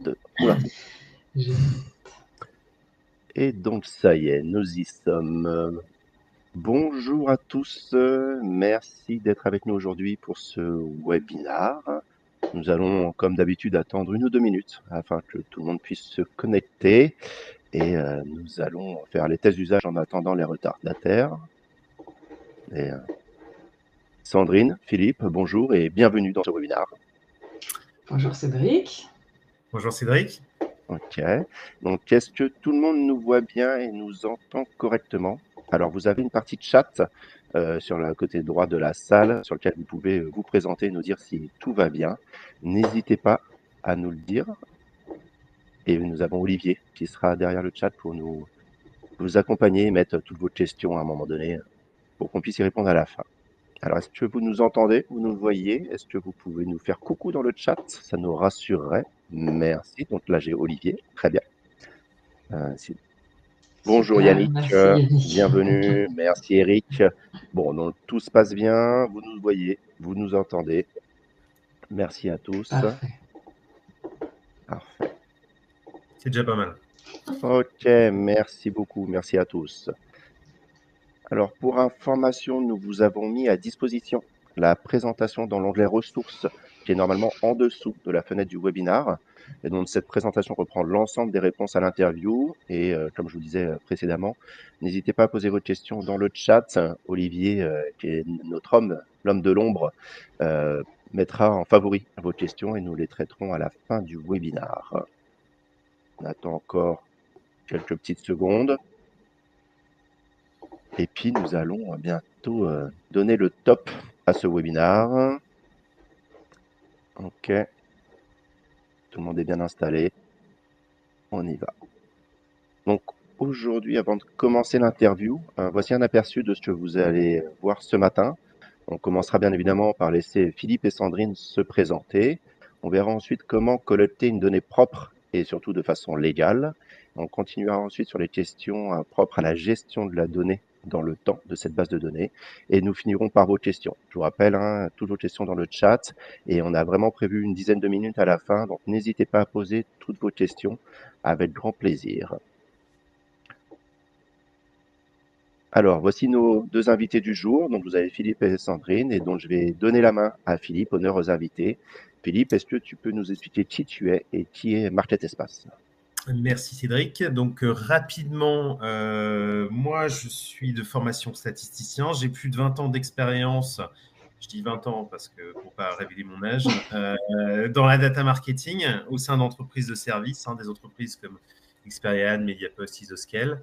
2. Oula. Et donc, ça y est, nous y sommes. Bonjour à tous, merci d'être avec nous aujourd'hui pour ce webinaire. Nous allons, comme d'habitude, attendre 1 ou 2 minutes afin que tout le monde puisse se connecter. Et nous allons faire les tests d'usage en attendant les retardataires. Et, Sandrine, Philippe, bonjour et bienvenue dans ce webinaire. Bonjour Cédric. Bonjour Cédric. Ok, donc est-ce que tout le monde nous voit bien et nous entend correctement? Alors vous avez une partie de chat sur le côté droit de la salle sur lequel vous pouvez vous présenter et nous dire si tout va bien. N'hésitez pas à nous le dire. Et nous avons Olivier qui sera derrière le chat pour nous accompagner et mettre toutes vos questions à un moment donné pour qu'on puisse y répondre à la fin. Alors, est-ce que vous nous entendez? Vous nous voyez? Est-ce que vous pouvez nous faire coucou dans le chat? Ça nous rassurerait. Merci. Donc là, j'ai Olivier. Très bien. Bonjour Super, Yannick. merci Yannick. Bienvenue. Merci Eric. Bon, donc tout se passe bien. Vous nous voyez, vous nous entendez. Merci à tous. Parfait. Parfait. C'est déjà pas mal. Ok, merci beaucoup. Merci à tous. Alors, pour information, nous vous avons mis à disposition la présentation dans l'onglet ressources, qui est normalement en dessous de la fenêtre du webinar. Et donc, cette présentation reprend l'ensemble des réponses à l'interview. Et comme je vous disais précédemment, n'hésitez pas à poser vos questions dans le chat. Olivier, qui est notre l'homme de l'ombre, mettra en favori vos questions et nous les traiterons à la fin du webinar. On attend encore quelques petites secondes. Et puis, nous allons bientôt donner le top à ce webinaire. Ok. Tout le monde est bien installé. On y va. Donc, aujourd'hui, avant de commencer l'interview, voici un aperçu de ce que vous allez voir ce matin. On commencera bien évidemment par laisser Philippe et Sandrine se présenter. On verra ensuite comment collecter une donnée propre et surtout de façon légale. On continuera ensuite sur les questions propres à la gestion de la donnée dans le temps de cette base de données. Et nous finirons par vos questions. Je vous rappelle, toutes vos questions dans le chat. Et on a vraiment prévu une dizaine de minutes à la fin. Donc, n'hésitez pas à poser toutes vos questions avec grand plaisir. Alors, voici nos 2 invités du jour. Donc, vous avez Philippe et Sandrine. Et donc, je vais donner la main à Philippe, honneur aux invités. Philippe, est-ce que tu peux nous expliquer qui tu es et qui est Market Espace? Merci Cédric. Donc rapidement, moi je suis de formation statisticien. J'ai plus de 20 ans d'expérience. Je dis 20 ans parce que pour ne pas révéler mon âge, dans la data marketing au sein d'entreprises de services, des entreprises comme Experian, Mediapost, Isoscale.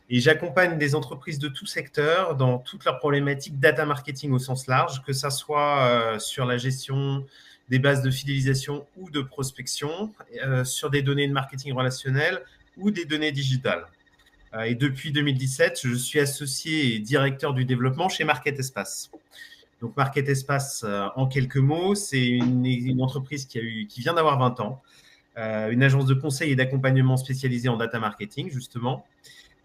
Et j'accompagne des entreprises de tout secteur dans toutes leurs problématiques data marketing au sens large, que ça soit sur la gestion des bases de fidélisation ou de prospection, sur des données de marketing relationnel ou des données digitales. Et depuis 2017, je suis associé et directeur du développement chez Market Espace. Donc Market Espace, en quelques mots, c'est une entreprise qui vient d'avoir 20 ans, une agence de conseil et d'accompagnement spécialisée en data marketing, justement.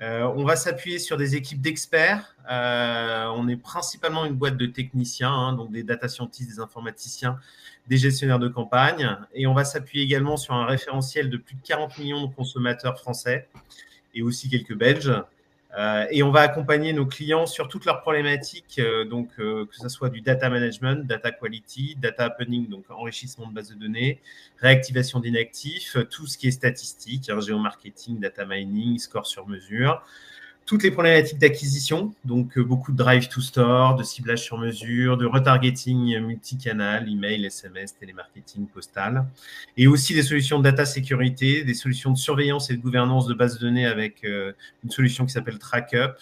On va s'appuyer sur des équipes d'experts. On est principalement une boîte de techniciens, donc des data scientists, des informaticiens, des gestionnaires de campagne. Et on va s'appuyer également sur un référentiel de plus de 40 millions de consommateurs français et aussi quelques Belges. Et on va accompagner nos clients sur toutes leurs problématiques, que ce soit du data management, data quality, data happening, donc enrichissement de base de données, réactivation d'inactifs, tout ce qui est statistique, géomarketing, data mining, score sur mesure, toutes les problématiques d'acquisition, donc beaucoup de drive to store, de ciblage sur mesure, de retargeting multicanal, email, SMS, télémarketing, postal, et aussi des solutions de data sécurité, des solutions de surveillance et de gouvernance de base de données avec une solution qui s'appelle TrackUp,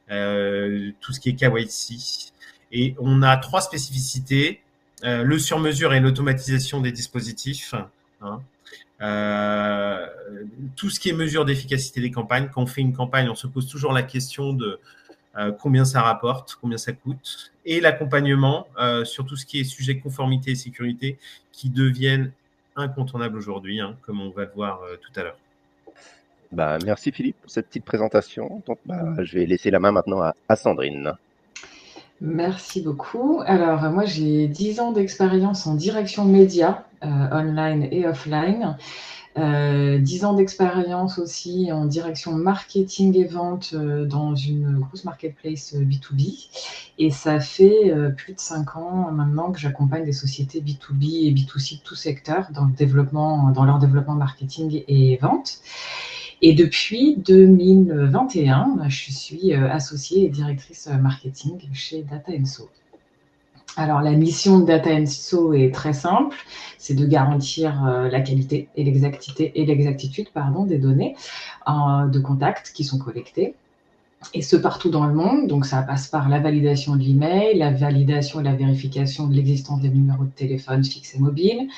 tout ce qui est KYC. Et on a 3 spécificités, le sur-mesure et l'automatisation des dispositifs, tout ce qui est mesure d'efficacité des campagnes. Quand on fait une campagne, on se pose toujours la question de combien ça rapporte, combien ça coûte, et l'accompagnement sur tout ce qui est sujet conformité et sécurité qui deviennent incontournables aujourd'hui, comme on va le voir tout à l'heure. Merci Philippe pour cette petite présentation. Donc, je vais laisser la main maintenant à Sandrine. Merci beaucoup. Alors, moi, j'ai 10 ans d'expérience en direction média, online et offline. 10 ans d'expérience aussi en direction marketing et vente dans une grosse marketplace B2B. Et ça fait plus de 5 ans maintenant que j'accompagne des sociétés B2B et B2C de tout secteur dans leur développement marketing et vente. Et depuis 2021, je suis associée et directrice marketing chez Data &So. Alors, la mission de Data &So est très simple, c'est de garantir la qualité et l'exactitude des données de contact qui sont collectées, et ce partout dans le monde. Donc, ça passe par la validation de l'email, la validation et la vérification de l'existence des numéros de téléphone fixes et mobiles,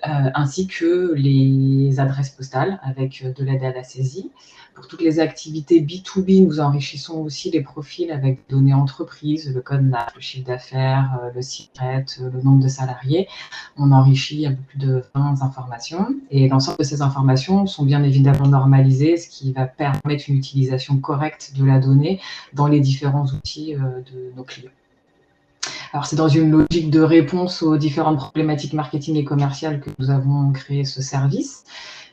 ainsi que les adresses postales avec de l'aide à la saisie. Pour toutes les activités B2B, nous enrichissons aussi les profils avec des données entreprises, le code NAF, le chiffre d'affaires, le site, le nombre de salariés. On enrichit un peu plus de 20 informations, et l'ensemble de ces informations sont bien évidemment normalisées, ce qui va permettre une utilisation correcte de la donnée dans les différents outils de nos clients. Alors, c'est dans une logique de réponse aux différentes problématiques marketing et commerciales que nous avons créé ce service.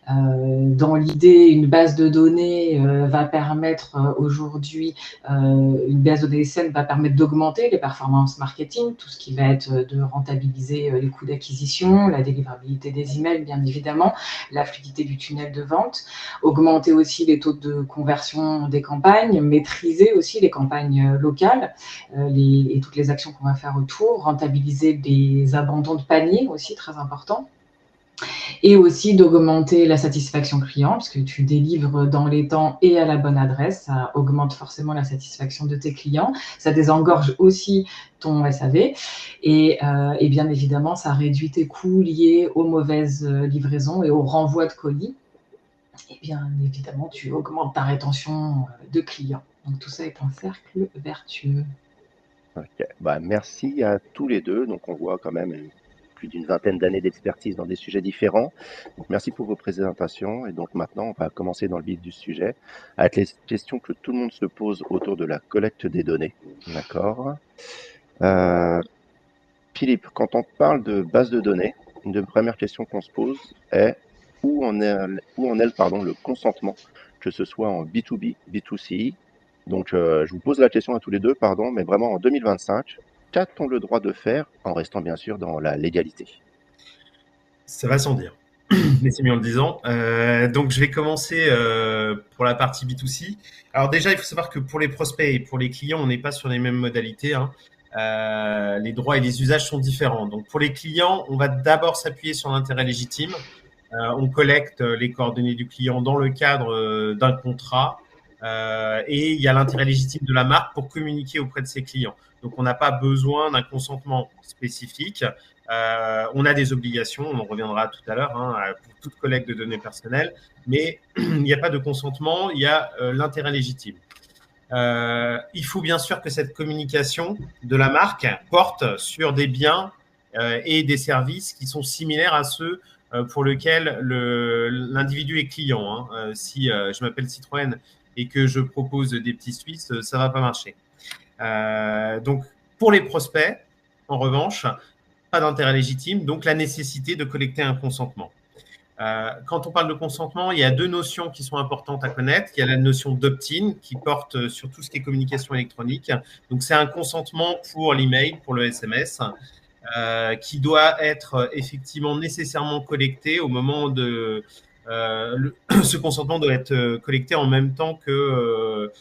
Dans l'idée, une base de données va permettre aujourd'hui, une base de données saine va permettre d'augmenter les performances marketing, tout ce qui va être de rentabiliser les coûts d'acquisition, la délivrabilité des emails, bien évidemment, la fluidité du tunnel de vente, augmenter aussi les taux de conversion des campagnes, maîtriser aussi les campagnes locales et toutes les actions qu'on va faire autour, rentabiliser les abandons de panier aussi, très important. Et aussi d'augmenter la satisfaction client, parce que tu délivres dans les temps et à la bonne adresse, ça augmente forcément la satisfaction de tes clients, ça désengorge aussi ton SAV, et bien évidemment, ça réduit tes coûts liés aux mauvaises livraisons et au renvoi de colis, et bien évidemment, tu augmentes ta rétention de clients. Donc tout ça est un cercle vertueux. Ok. Bah, merci à tous les deux. Donc, on voit quand même plus d'une vingtaine d'années d'expertise dans des sujets différents. Donc, merci pour vos présentations. Et donc, maintenant, on va commencer dans le vif du sujet avec les questions que tout le monde se pose autour de la collecte des données. D'accord. Philippe, quand on parle de base de données, une des premières questions qu'on se pose est où en est le consentement, que ce soit en B2B, B2C. Donc, je vous pose la question à tous les deux, mais vraiment en 2025, qu'a-t-on le droit de faire en restant bien sûr dans la légalité? Ça va sans dire, mais c'est mieux en le disant. Donc, je vais commencer pour la partie B2C. Alors déjà, il faut savoir que pour les prospects et pour les clients, on n'est pas sur les mêmes modalités, hein. Les droits et les usages sont différents. Donc, pour les clients, on va d'abord s'appuyer sur l'intérêt légitime. On collecte les coordonnées du client dans le cadre d'un contrat. Et il y a l'intérêt légitime de la marque pour communiquer auprès de ses clients. Donc, on n'a pas besoin d'un consentement spécifique. On a des obligations, on en reviendra tout à l'heure, hein, pour toute collecte de données personnelles, mais il n'y a pas de consentement, il y a l'intérêt légitime. Il faut bien sûr que cette communication de la marque porte sur des biens et des services qui sont similaires à ceux pour lesquels l'individu est client, hein. Si je m'appelle Citroën et que je propose des petits Suisses, ça ne va pas marcher. Donc, pour les prospects, en revanche, pas d'intérêt légitime, donc la nécessité de collecter un consentement. Quand on parle de consentement, il y a deux notions qui sont importantes à connaître. Il y a la notion d'opt-in qui porte sur tout ce qui est communication électronique. Donc, c'est un consentement pour l'email, pour le SMS, qui doit être effectivement nécessairement collecté au moment de… ce consentement doit être collecté en même temps que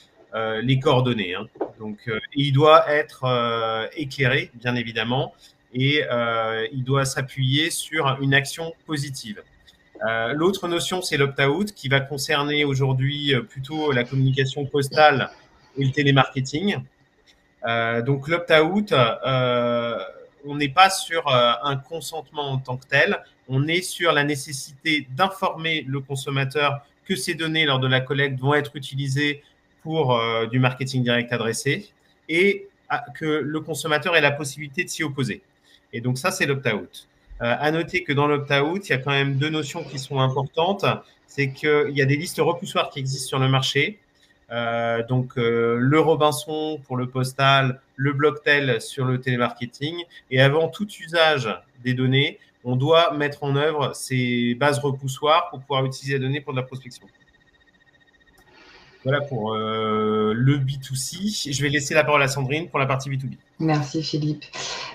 les coordonnées, hein. Donc, il doit être éclairé, bien évidemment, et il doit s'appuyer sur une action positive. L'autre notion, c'est l'opt-out, qui va concerner aujourd'hui plutôt la communication postale et le télémarketing. Donc, l'opt-out, on n'est pas sur un consentement en tant que tel, on est sur la nécessité d'informer le consommateur que ces données lors de la collecte vont être utilisées pour du marketing direct adressé et que le consommateur ait la possibilité de s'y opposer. Et donc ça, c'est l'opt-out. À noter que dans l'opt-out, il y a quand même deux notions qui sont importantes. C'est qu'il y a des listes repoussoirs qui existent sur le marché. Donc, le Robinson pour le postal, le Blocktel sur le télémarketing. Et avant tout usage des données, on doit mettre en œuvre ces bases repoussoirs pour pouvoir utiliser les données pour de la prospection. Voilà pour le B2C. Je vais laisser la parole à Sandrine pour la partie B2B. Merci Philippe.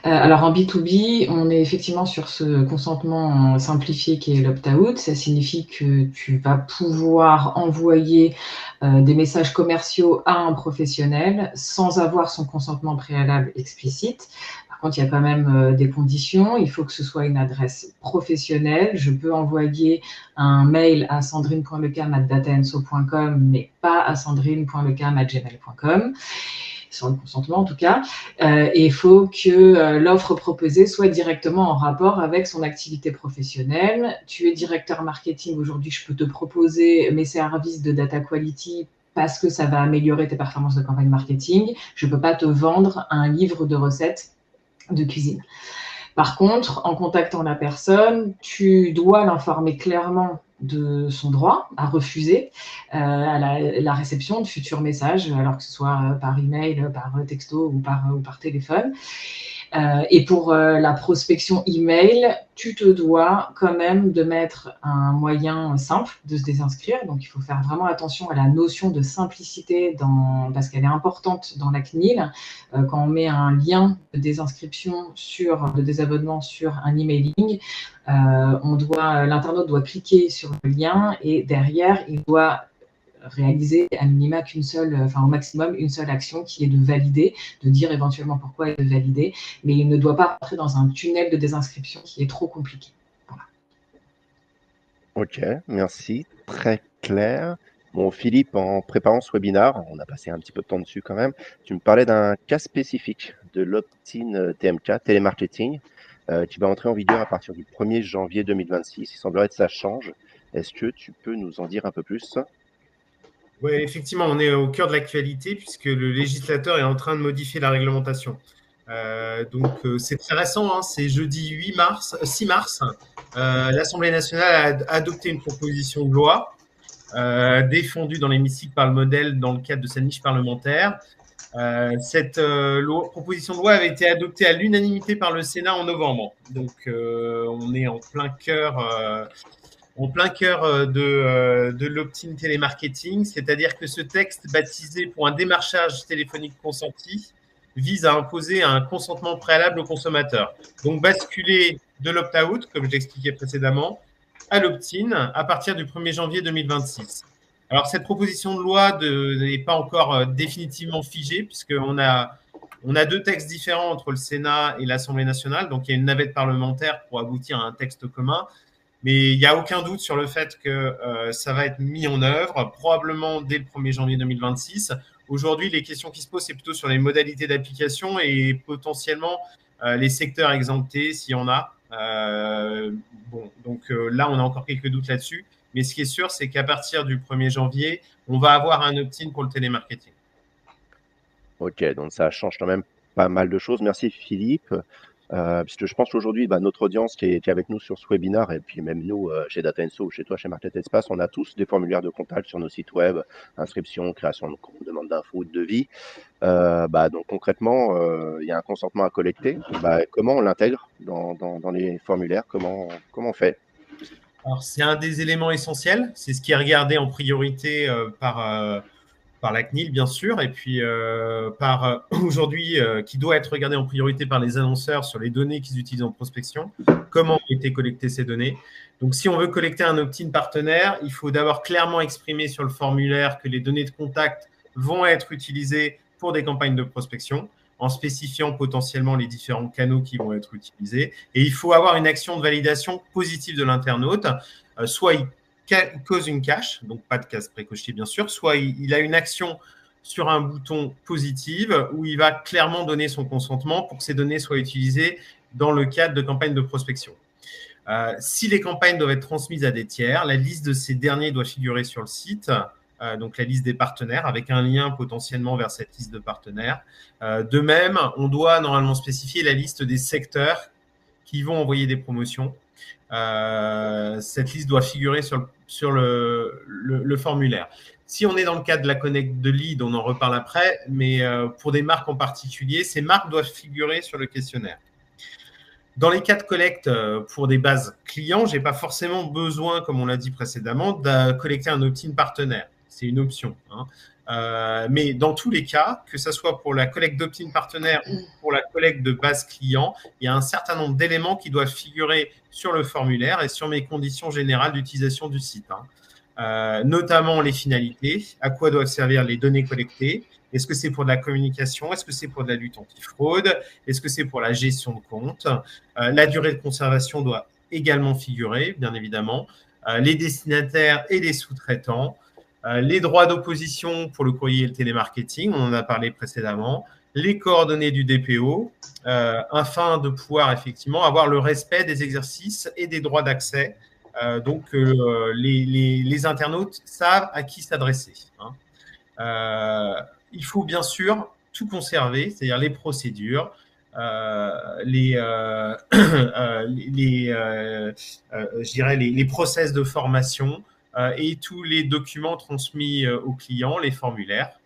Alors en B2B, on est effectivement sur ce consentement simplifié qui est l'opt-out. Ça signifie que tu vas pouvoir envoyer des messages commerciaux à un professionnel sans avoir son consentement préalable explicite. Par contre, il y a quand même des conditions. Il faut que ce soit une adresse professionnelle. Je peux envoyer un mail à sandrine.lecam@dataenso.com, mais pas à sandrine.lecam@gmail.com. Sur le consentement en tout cas, et il faut que l'offre proposée soit directement en rapport avec son activité professionnelle. Tu es directeur marketing, aujourd'hui je peux te proposer mes services de data quality parce que ça va améliorer tes performances de campagne marketing. Je ne peux pas te vendre un livre de recettes de cuisine. Par contre, en contactant la personne, tu dois l'informer clairement de son droit à refuser à la réception de futurs messages, alors que ce soit par email, par texto ou par téléphone. Et pour la prospection email, tu te dois quand même de mettre un moyen simple de se désinscrire. Donc, il faut faire vraiment attention à la notion de simplicité parce qu'elle est importante dans la CNIL. Quand on met un lien de désinscription de désabonnement sur un emailing, l'internaute doit cliquer sur le lien et derrière, il doit réaliser à minima au maximum une seule action qui est de valider, de dire éventuellement pourquoi il est validé, mais il ne doit pas rentrer dans un tunnel de désinscription qui est trop compliqué. Voilà. Ok, merci. Très clair. Bon, Philippe, en préparant ce webinaire, on a passé un petit peu de temps dessus quand même, tu me parlais d'un cas spécifique de l'opt-in TMK, télémarketing, qui va entrer en vigueur à partir du 1er janvier 2026. Il semblerait que ça change. Est-ce que tu peux nous en dire un peu plus? Oui, effectivement, on est au cœur de l'actualité puisque le législateur est en train de modifier la réglementation. C'est très récent, hein, c'est jeudi 6 mars. L'Assemblée nationale a adopté une proposition de loi défendue dans l'hémicycle par le modèle dans le cadre de sa niche parlementaire. Cette proposition de loi avait été adoptée à l'unanimité par le Sénat en novembre. Donc, on est en plein cœur de l'opt-in télémarketing, c'est-à-dire que ce texte baptisé pour un démarchage téléphonique consenti vise à imposer un consentement préalable au consommateur. Donc, basculer de l'opt-out, comme je l'expliquais précédemment, à l'opt-in à partir du 1er janvier 2026. Alors, cette proposition de loi n'est pas encore définitivement figée, puisqu'on a deux textes différents entre le Sénat et l'Assemblée nationale. Donc, il y a une navette parlementaire pour aboutir à un texte commun. Mais il n'y a aucun doute sur le fait que ça va être mis en œuvre, probablement dès le 1er janvier 2026. Aujourd'hui, les questions qui se posent, c'est plutôt sur les modalités d'application et potentiellement les secteurs exemptés, s'il y en a. Là, on a encore quelques doutes là-dessus. Mais ce qui est sûr, c'est qu'à partir du 1er janvier, on va avoir un opt-in pour le télémarketing. Ok, donc ça change quand même pas mal de choses. Merci Philippe. Puisque je pense qu'aujourd'hui, notre audience qui est avec nous sur ce webinaire, et puis même nous chez Dataenso ou chez toi, chez Market Espace, on a tous des formulaires de contact sur nos sites web, inscription, création de compte, demande d'infos, de devis. Donc concrètement, il y a un consentement à collecter. Comment on l'intègre dans les formulaires? Comment on fait? Alors, c'est un des éléments essentiels. C'est ce qui est regardé en priorité par la CNIL, bien sûr, et puis aujourd'hui, qui doit être regardé en priorité par les annonceurs sur les données qu'ils utilisent en prospection, comment ont été collectées ces données. Donc, si on veut collecter un opt-in partenaire, il faut d'abord clairement exprimer sur le formulaire que les données de contact vont être utilisées pour des campagnes de prospection, en spécifiant potentiellement les différents canaux qui vont être utilisés. Et il faut avoir une action de validation positive de l'internaute, soit il cause une cache, donc pas de case précochée bien sûr, soit il a une action sur un bouton positive où il va clairement donner son consentement pour que ces données soient utilisées dans le cadre de campagnes de prospection. Si les campagnes doivent être transmises à des tiers, la liste de ces derniers doit figurer sur le site, donc la liste des partenaires avec un lien potentiellement vers cette liste de partenaires. De même, on doit normalement spécifier la liste des secteurs qui vont envoyer des promotions. Cette liste doit figurer sur le formulaire. Si on est dans le cadre de la connect de lead, on en reparle après, mais pour des marques en particulier, ces marques doivent figurer sur le questionnaire. Dans les cas de collecte pour des bases clients, je n'ai pas forcément besoin, comme on l'a dit précédemment, de collecter un opt-in partenaire. C'est une option. Mais dans tous les cas, que ce soit pour la collecte d'opt-in partenaire ou pour la collecte de base client, il y a un certain nombre d'éléments qui doivent figurer sur le formulaire et sur mes conditions générales d'utilisation du site. Notamment les finalités, à quoi doivent servir les données collectées. Est-ce que c'est pour de la communication? Est-ce que c'est pour de la lutte anti-fraude? Est-ce que c'est pour la gestion de compte? La durée de conservation doit également figurer, bien évidemment. Les destinataires et les sous-traitants. Les droits d'opposition pour le courrier et le télémarketing, on en a parlé précédemment. Les coordonnées du DPO, afin de pouvoir effectivement avoir le respect des exercices et des droits d'accès. Donc, les internautes savent à qui s'adresser. Il faut bien sûr tout conserver, c'est-à-dire les procédures, les process de formation et tous les documents transmis aux clients, les formulaires.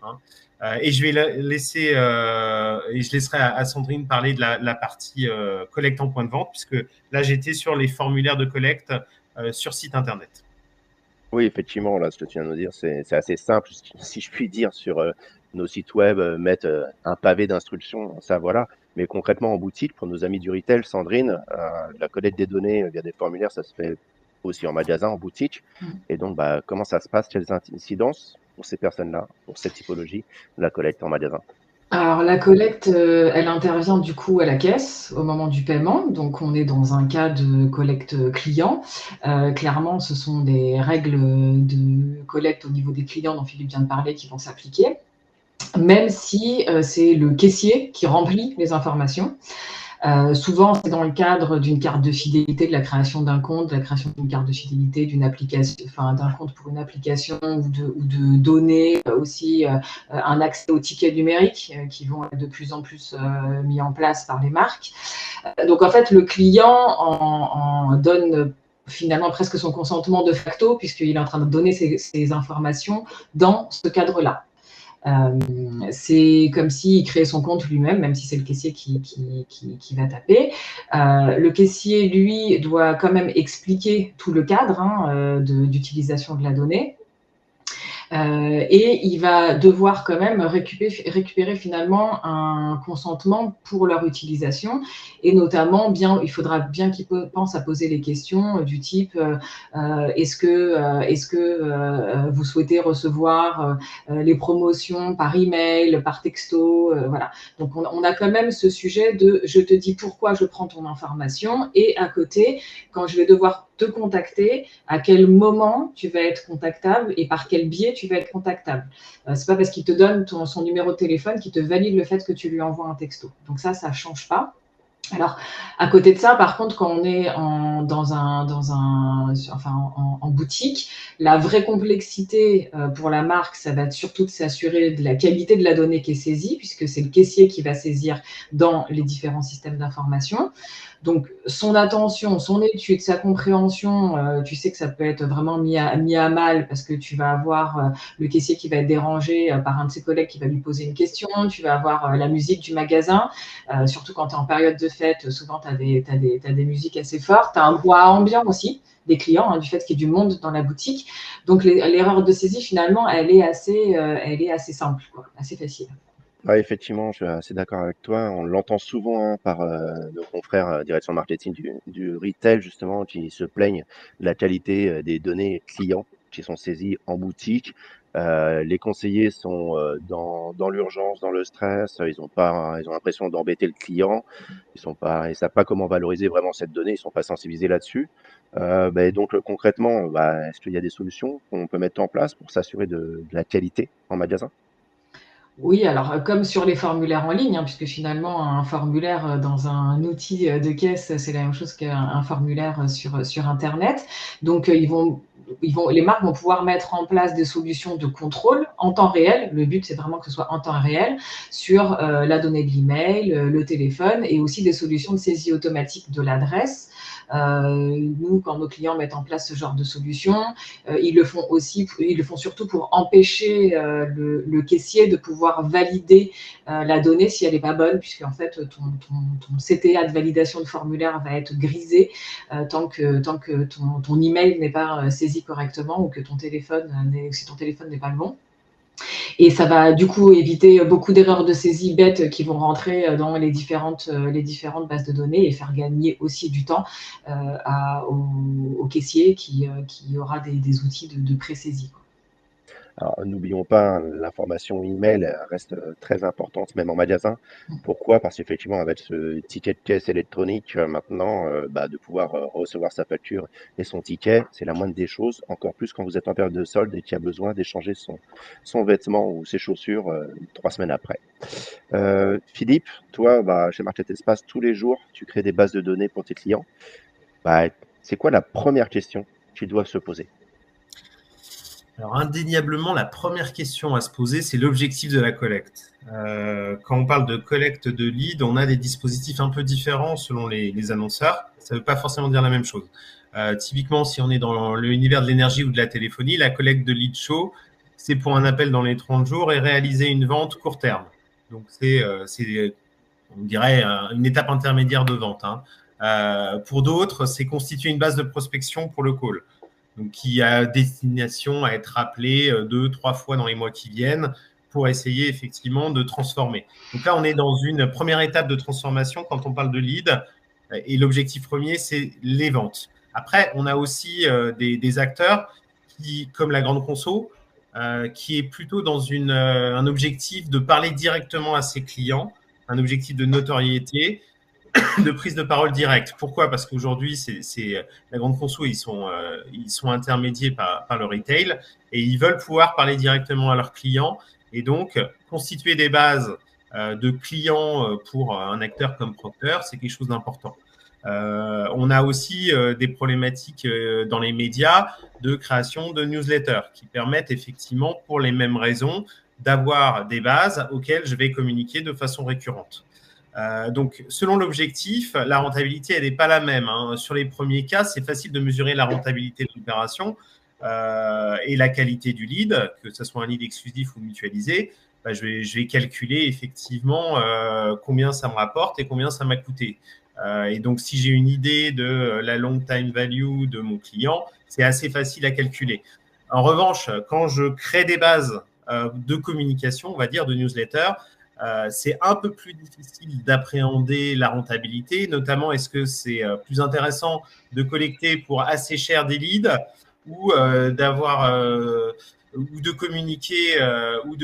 Et je vais laisser et je laisserai à Sandrine parler de la partie collecte en point de vente, puisque là j'étais sur les formulaires de collecte sur site internet. Oui, effectivement, là, ce que tu viens de nous dire, c'est assez simple, si je puis dire, sur nos sites web, mettre un pavé d'instructions, ça voilà. Mais concrètement, en boutique, pour nos amis du retail, Sandrine, la collecte des données via des formulaires, ça se fait aussi en magasin, en boutique. Et donc, comment ça se passe? Quelles incidences pour ces personnes-là, pour cette typologie, la collecte en magasin? Alors, la collecte, elle intervient du coup à la caisse au moment du paiement. Donc, on est dans un cas de collecte client. Clairement, ce sont des règles de collecte au niveau des clients dont Philippe vient de parler qui vont s'appliquer, même si c'est le caissier qui remplit les informations. Souvent, c'est dans le cadre d'une carte de fidélité, de la création d'un compte, de la création d'une carte de fidélité, d'une application, enfin d'un compte pour une application ou de donner aussi un accès aux tickets numériques qui vont être de plus en plus mis en place par les marques. Donc en fait, le client en donne finalement presque son consentement de facto puisqu'il est en train de donner ses informations dans ce cadre-là. C'est comme s'il créait son compte lui-même, même si c'est le caissier qui va taper. Le caissier, lui, doit quand même expliquer tout le cadre d'utilisation de la donnée. Et il va devoir quand même récupérer finalement un consentement pour leur utilisation. Et notamment, il faudra bien qu'il pense à poser les questions du type est-ce que vous souhaitez recevoir les promotions par email, par texto, voilà. Donc on a quand même ce sujet de je te dis pourquoi je prends ton information et à côté, quand je vais devoir te contacter, à quel moment tu vas être contactable et par quel biais tu vas être contactable. C'est pas parce qu'il te donne son numéro de téléphone qu'il te valide le fait que tu lui envoies un texto. Donc ça change pas. Alors, à côté de ça, par contre, quand on est en boutique, la vraie complexité pour la marque, ça va être surtout de s'assurer de la qualité de la donnée qui est saisie, puisque c'est le caissier qui va saisir dans les différents systèmes d'information. Donc, son attention, son étude, sa compréhension, tu sais que ça peut être vraiment mis à mal parce que tu vas avoir le caissier qui va être dérangé par un de ses collègues qui va lui poser une question, tu vas avoir la musique du magasin, surtout quand tu es en période de fête, souvent tu as des musiques assez fortes, tu as un brouhaha ambiant aussi des clients, du fait qu'il y ait du monde dans la boutique. Donc, l'erreur de saisie, finalement, elle est assez simple, quoi, assez facile. Ouais, effectivement, je suis assez d'accord avec toi. On l'entend souvent par nos confrères direction marketing du retail, justement, qui se plaignent de la qualité des données clients qui sont saisies en boutique. Les conseillers sont dans l'urgence, dans le stress. Ils ont l'impression d'embêter le client. Ils savent pas comment valoriser vraiment cette donnée. Ils sont pas sensibilisés là-dessus. Donc concrètement, est-ce qu'il y a des solutions qu'on peut mettre en place pour s'assurer de la qualité en magasin? Oui, alors comme sur les formulaires en ligne, puisque finalement un formulaire dans un outil de caisse, c'est la même chose qu'un formulaire sur Internet. Donc les marques vont pouvoir mettre en place des solutions de contrôle en temps réel. Le but, c'est vraiment que ce soit en temps réel sur la donnée de l'email, le téléphone et aussi des solutions de saisie automatique de l'adresse Nous, quand nos clients mettent en place ce genre de solution, ils le font surtout pour empêcher le caissier de pouvoir valider la donnée si elle n'est pas bonne, puisque en fait ton CTA de validation de formulaire va être grisé tant que ton email n'est pas saisi correctement ou que si ton téléphone n'est pas le bon. Et ça va du coup éviter beaucoup d'erreurs de saisie bêtes qui vont rentrer dans les différentes bases de données et faire gagner aussi du temps au caissier qui aura des outils de pré-saisie. Alors, n'oublions pas, l'information email reste très importante, même en magasin. Pourquoi? Parce qu'effectivement, avec ce ticket de caisse électronique, maintenant, de pouvoir recevoir sa facture et son ticket, c'est la moindre des choses, encore plus quand vous êtes en période de solde et qu'il y a besoin d'échanger son vêtement ou ses chaussures 3 semaines après. Philippe, toi, chez Market Espace, tous les jours, tu crées des bases de données pour tes clients. C'est quoi la première question qu'ils doivent se poser? Alors, indéniablement, la première question à se poser, c'est l'objectif de la collecte. Quand on parle de collecte de leads, on a des dispositifs un peu différents selon les annonceurs. Ça ne veut pas forcément dire la même chose. Typiquement, si on est dans l'univers de l'énergie ou de la téléphonie, la collecte de lead show, c'est pour un appel dans les 30 jours et réaliser une vente court terme. Donc, c'est on dirait, une étape intermédiaire de vente. Pour d'autres, c'est constituer une base de prospection pour le call. Donc, qui a destination à être appelé 2-3 fois dans les mois qui viennent pour essayer effectivement de transformer. Donc là, on est dans une première étape de transformation quand on parle de lead. Et l'objectif premier, c'est les ventes. Après, on a aussi des acteurs qui, comme la grande conso, qui est plutôt dans un objectif de parler directement à ses clients, un objectif de notoriété, de prise de parole directe. Pourquoi? Parce qu'aujourd'hui, c'est la grande conso, ils sont intermédiés par le retail et ils veulent pouvoir parler directement à leurs clients et donc constituer des bases de clients pour un acteur comme Procter, c'est quelque chose d'important. On a aussi des problématiques dans les médias de création de newsletters qui permettent effectivement, pour les mêmes raisons, d'avoir des bases auxquelles je vais communiquer de façon récurrente. Donc, selon l'objectif, la rentabilité, elle n'est pas la même. Sur les premiers cas, c'est facile de mesurer la rentabilité de l'opération et la qualité du lead, que ce soit un lead exclusif ou mutualisé. Je vais calculer effectivement combien ça me rapporte et combien ça m'a coûté. Et donc, si j'ai une idée de la long time value de mon client, c'est assez facile à calculer. En revanche, quand je crée des bases de communication, on va dire, de newsletter, c'est un peu plus difficile d'appréhender la rentabilité, notamment est-ce que c'est plus intéressant de collecter pour assez cher des leads ou ou de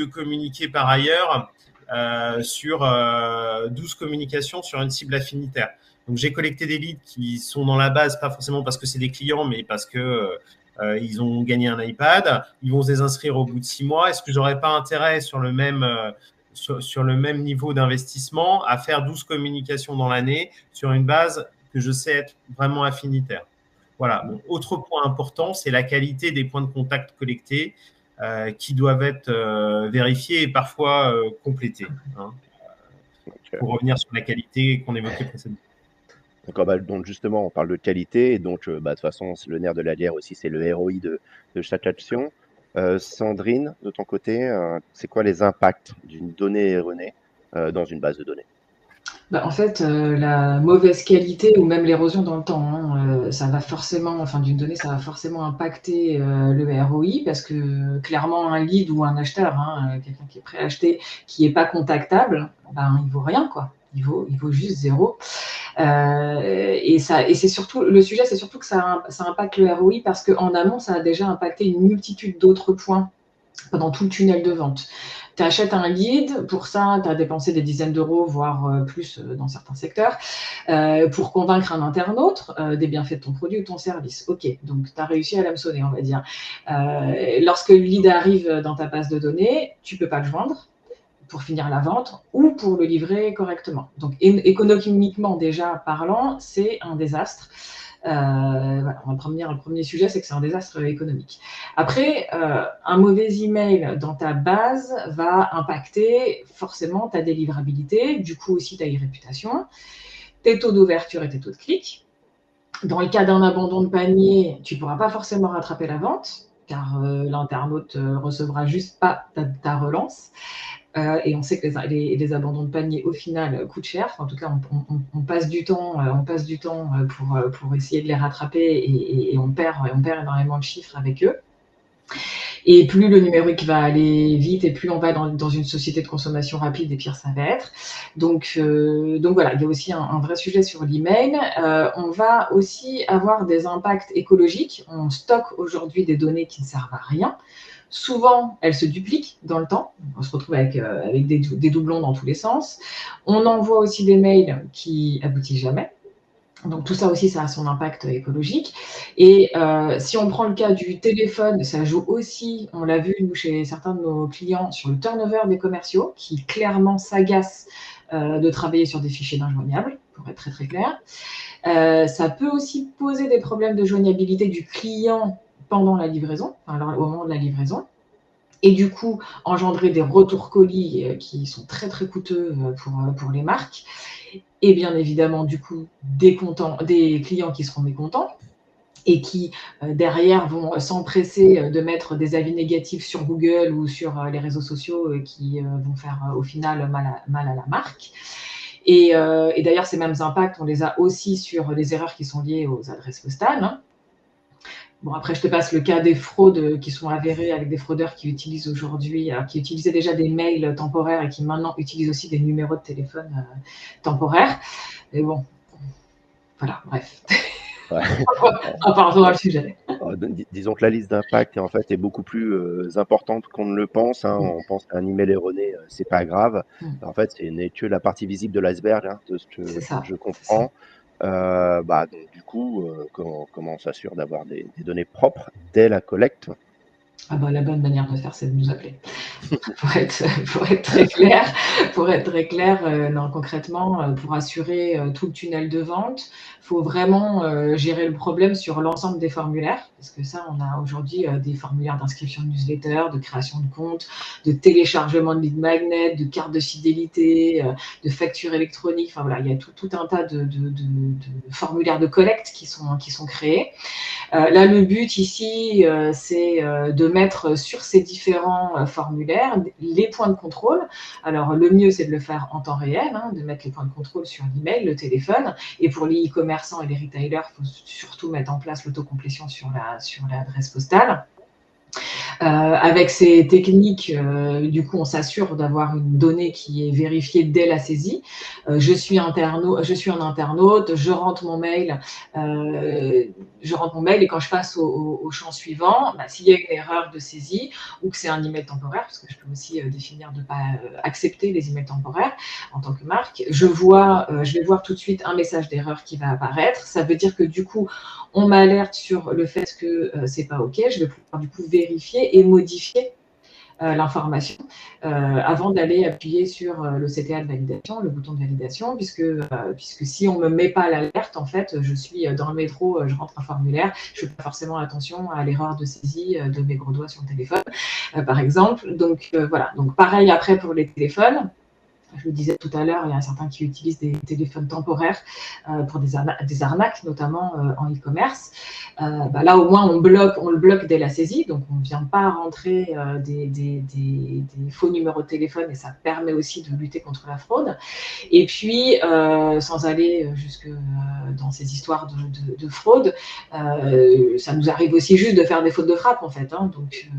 communiquer par ailleurs sur 12 communications sur une cible affinitaire. Donc j'ai collecté des leads qui sont dans la base, pas forcément parce que c'est des clients, mais parce que ils ont gagné un iPad, ils vont se désinscrire au bout de 6 mois. Est-ce que j'aurais pas intérêt sur le même niveau d'investissement à faire 12 communications dans l'année sur une base que je sais être vraiment affinitaire? Voilà. Bon, autre point important, c'est la qualité des points de contact collectés qui doivent être vérifiés et parfois complétés. Pour revenir sur la qualité qu'on évoquait précédemment. D'accord, donc justement, on parle de qualité, et donc de toute façon, le nerf de la guerre aussi, c'est le ROI de chaque action. Sandrine, de ton côté, c'est quoi les impacts d'une donnée erronée dans une base de données? En fait, la mauvaise qualité ou même l'érosion dans le temps, ça va forcément, d'une donnée, ça va forcément impacter le ROI parce que clairement, un lead ou un acheteur, quelqu'un qui est prêt à acheter, qui n'est pas contactable, il vaut rien, quoi. Il vaut juste 0. Et c'est surtout, le sujet, c'est surtout que ça impacte le ROI parce qu'en amont, ça a déjà impacté une multitude d'autres points pendant tout le tunnel de vente. Tu achètes un lead, pour ça, tu as dépensé des dizaines d'euros, voire plus dans certains secteurs, pour convaincre un internaute des bienfaits de ton produit ou ton service. Ok, donc tu as réussi à l'hameçonner, on va dire. Lorsque le lead arrive dans ta base de données, tu ne peux pas le joindre pour finir la vente ou pour le livrer correctement. Donc, économiquement déjà parlant, c'est un désastre. Voilà, le premier sujet, c'est que c'est un désastre économique. Après, un mauvais email dans ta base va impacter forcément ta délivrabilité, du coup aussi ta e-réputation, tes taux d'ouverture et tes taux de clic. Dans le cas d'un abandon de panier, tu ne pourras pas forcément rattraper la vente, car l'internaute recevra juste pas ta relance. Et on sait que les abandons de panier, au final, coûtent cher. Enfin, en tout cas, on passe du temps, pour essayer de les rattraper et on perd énormément de chiffres avec eux. Et plus le numérique va aller vite et plus on va dans une société de consommation rapide, et pire ça va être. Donc voilà, il y a aussi un vrai sujet sur l'email. On va aussi avoir des impacts écologiques. On stocke aujourd'hui des données qui ne servent à rien. Souvent, elles se dupliquent dans le temps. On se retrouve avec des doublons dans tous les sens. On envoie aussi des mails qui aboutissent jamais. Donc tout ça aussi, ça a son impact écologique. Et si on prend le cas du téléphone, ça joue aussi, on l'a vu nous, chez certains de nos clients, sur le turnover des commerciaux, qui clairement s'agacent de travailler sur des fichiers injoignables, pour être très très clair. Ça peut aussi poser des problèmes de joignabilité du client pendant la livraison, enfin, au moment de la livraison. Et du coup, engendrer des retours colis qui sont très très coûteux pour les marques. Et bien évidemment, du coup, des clients qui seront mécontents et qui, derrière, vont s'empresser de mettre des avis négatifs sur Google ou sur les réseaux sociaux qui vont faire au final mal à la marque. Et d'ailleurs, ces mêmes impacts, on les a aussi sur les erreurs qui sont liées aux adresses postales. Hein. Bon, après, je te passe le cas des fraudes qui sont avérées avec des fraudeurs qui utilisent aujourd'hui, qui utilisaient déjà des mails temporaires et qui maintenant utilisent aussi des numéros de téléphone temporaires. Mais bon, voilà, bref. Ouais. Pardon dans le sujet. Disons que la liste d'impact en fait est beaucoup plus importante qu'on ne le pense. Hein. On pense qu'un email erroné, c'est pas grave. En fait, c'est n'est que la partie visible de l'iceberg, hein, de ce que je comprends. Donc, du coup, comment on s'assure d'avoir des données propres dès la collecte? La bonne manière de faire, c'est de nous appeler. pour être très clair, non, concrètement, pour assurer tout le tunnel de vente, il faut vraiment gérer le problème sur l'ensemble des formulaires, parce que ça, on a aujourd'hui des formulaires d'inscription de newsletter, de création de compte, de téléchargement de lead magnet, de carte de fidélité, de factures électroniques. Enfin voilà, il y a tout un tas de formulaires de collecte qui sont créés. Là, le but ici, c'est de mettre sur ces différents formulaires les points de contrôle. Alors, le mieux, c'est de le faire en temps réel, hein, de mettre les points de contrôle sur l'email, le téléphone. Et pour les e-commerçants et les retailers, il faut surtout mettre en place l'autocomplétion sur l'adresse postale. Avec ces techniques, du coup, on s'assure d'avoir une donnée qui est vérifiée dès la saisie. Je suis un internaute, je rentre mon mail et quand je passe au champ suivant, s'il y a une erreur de saisie ou que c'est un email temporaire, parce que je peux aussi définir de ne pas accepter les emails temporaires en tant que marque, je vais voir tout de suite un message d'erreur qui va apparaître. Ça veut dire que du coup, on m'alerte sur le fait que c'est pas OK. Je vais pouvoir du coup vérifier et modifier l'information avant d'aller appuyer sur le CTA de validation, le bouton de validation, puisque si on ne me met pas l'alerte, en fait, je suis dans le métro, je rentre un formulaire, je ne fais pas forcément attention à l'erreur de saisie de mes gros doigts sur le téléphone, par exemple. Donc voilà. Donc pareil après pour les téléphones. Je le disais tout à l'heure, il y a certains qui utilisent des téléphones temporaires pour des arnaques, notamment en e-commerce. Là, au moins, on le bloque dès la saisie, donc on ne vient pas rentrer des faux numéros de téléphone et ça permet aussi de lutter contre la fraude. Et puis, sans aller jusque dans ces histoires de fraude, ça nous arrive aussi juste de faire des fautes de frappe, en fait. Hein. Donc,